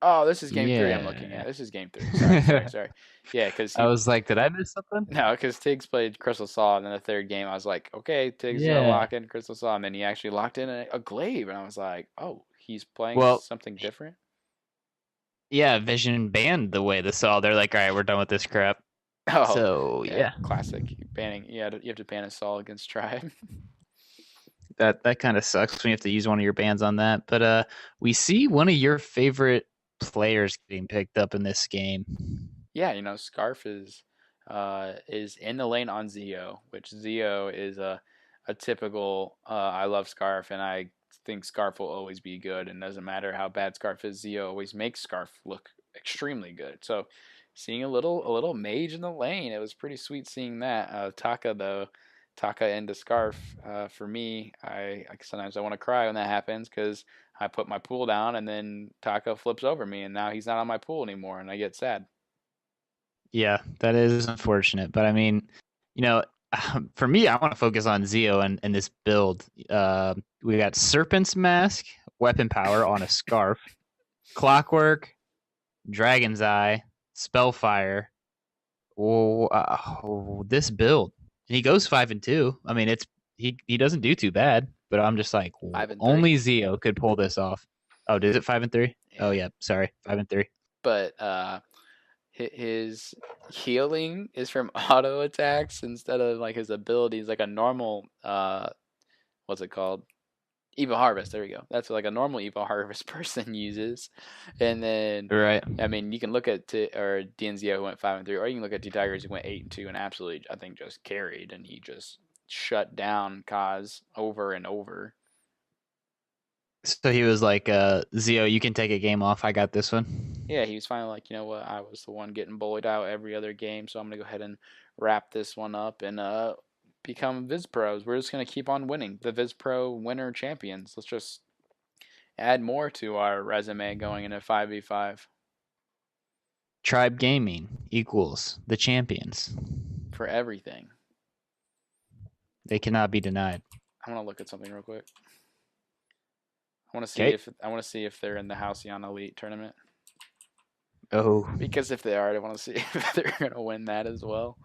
Speaker 4: Oh, this is game 3 I'm looking at. This is game 3. Sorry. Yeah, because
Speaker 6: I was like, did I miss something?
Speaker 4: no, because Tiggs played Crystal Saw, and then the third game I was like, okay, Tiggs gonna lock in Crystal Saw, and then he actually locked in a glaive, and I was like, oh, he's playing something different.
Speaker 6: Yeah, Vision banned the way the Saw. They're like, all right, we're done with this crap.
Speaker 4: Oh,
Speaker 6: so yeah,
Speaker 4: classic banning. Yeah, you have to ban a Saw against Tribe.
Speaker 6: that kind of sucks when you have to use one of your bans on that. But we see one of your favorite players getting picked up in this game.
Speaker 4: Yeah, Scarf is in the lane on Zio, which Zio is a typical I love Scarf, and I think Scarf will always be good, and doesn't matter how bad Scarf is, Zio always makes Scarf look extremely good. So seeing a little mage in the lane, it was pretty sweet seeing that. Taka into Scarf, for me, I sometimes I want to cry when that happens because I put my pool down and then Taka flips over me, and now he's not on my pool anymore, and I get sad.
Speaker 6: Yeah, that is unfortunate. But I mean, for me, I want to focus on Zio and this build. We got Serpent's Mask, Weapon Power on a Scarf, Clockwork, Dragon's Eye, Spellfire. This build. And he goes 5-2. I mean, he doesn't do too bad, but I'm just like, only Zio could pull this off. Oh, did it 5-3? Yeah. Oh yeah, sorry, 5-3.
Speaker 4: But his healing is from auto attacks instead of like his abilities, like a normal what's it called? Evil Harvest. There we go. That's like a normal Evil Harvest person uses. And then,
Speaker 6: right.
Speaker 4: I mean, you can look at DNZO who went 5-3, or you can look at T-Tigers who went 8-2 and absolutely, I think, just carried, and he just shut down Kaz over and over.
Speaker 6: So he was like, Zio, you can take a game off. I got this one.
Speaker 4: Yeah, he was finally like, you know what? I was the one getting bullied out every other game, so I'm going to go ahead and wrap this one up and become VISPROs. We're just going to keep on winning. The VISPRO Winter champions. Let's just add more to our resume going into 5v5.
Speaker 6: Tribe Gaming equals the champions.
Speaker 4: For everything.
Speaker 6: They cannot be denied.
Speaker 4: I want to look at something real quick. I want to see if they're in the Halcyon Elite tournament.
Speaker 6: Oh.
Speaker 4: Because if they are, I want to see if they're going to win that as well.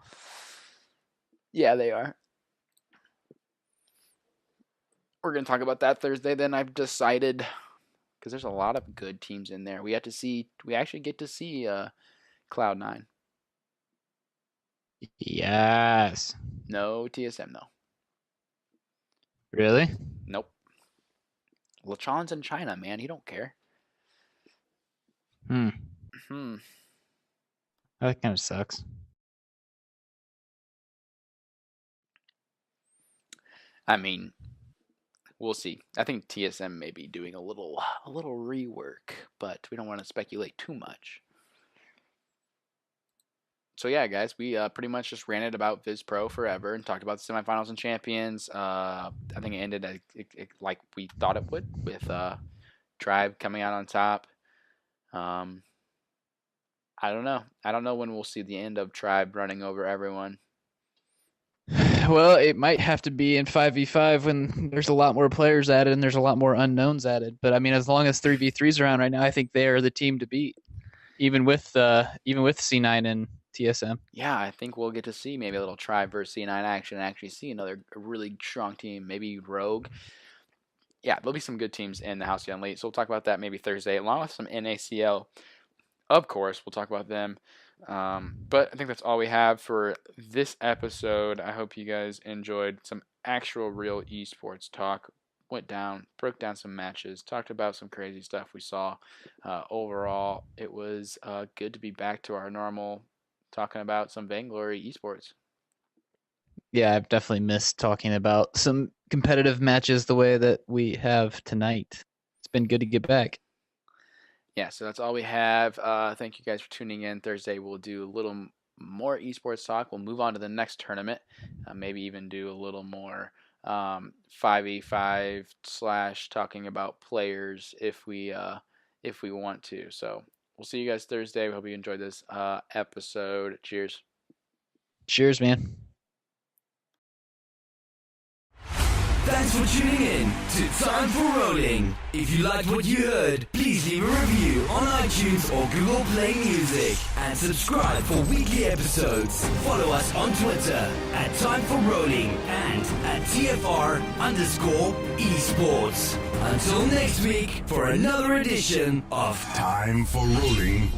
Speaker 4: Yeah, they are. We're going to talk about that Thursday. Then I've decided, because there's a lot of good teams in there. We actually get to see Cloud9.
Speaker 6: Yes.
Speaker 4: No TSM though.
Speaker 6: Really?
Speaker 4: Nope. Lachan's in China, man. He don't care.
Speaker 6: That kind of sucks.
Speaker 4: I mean, we'll see. I think TSM may be doing a little rework, but we don't want to speculate too much. So yeah, guys, we pretty much just ranted about VISPRO forever and talked about the semifinals and champions. I think it ended like we thought it would, with Tribe coming out on top. I don't know. I don't know when we'll see the end of Tribe running over everyone.
Speaker 6: Well, it might have to be in 5v5 when there's a lot more players added and there's a lot more unknowns added. But I mean, as long as 3v3's around right now, I think they are the team to beat, even with C9 and TSM.
Speaker 4: Yeah, I think we'll get to see maybe a little Tribe versus C9 action and actually see another really strong team, maybe Rogue. Yeah, there'll be some good teams in the Halcyon Elite, so we'll talk about that maybe Thursday, along with some NACL. Of course, we'll talk about them. But I think that's all we have for this episode. I hope you guys enjoyed some actual real esports talk. Broke down some matches, talked about some crazy stuff we saw. Overall, it was good to be back to our normal, talking about some Vainglory esports.
Speaker 6: Yeah, I've definitely missed talking about some competitive matches the way that we have tonight. It's been good to get back.
Speaker 4: Yeah, so that's all we have. Thank you guys for tuning in. Thursday we'll do a little more esports talk. We'll move on to the next tournament. Maybe even do a little more 5v5 / talking about players if we want to. So we'll see you guys Thursday. We hope you enjoyed this episode. Cheers.
Speaker 6: Cheers, man.
Speaker 5: Thanks for tuning in to Time for Rolling. If you liked what you heard, please leave a review on iTunes or Google Play Music and subscribe for weekly episodes. Follow us on Twitter at Time for Rolling and at TFR_esports. Until next week for another edition of
Speaker 1: Time for rolling.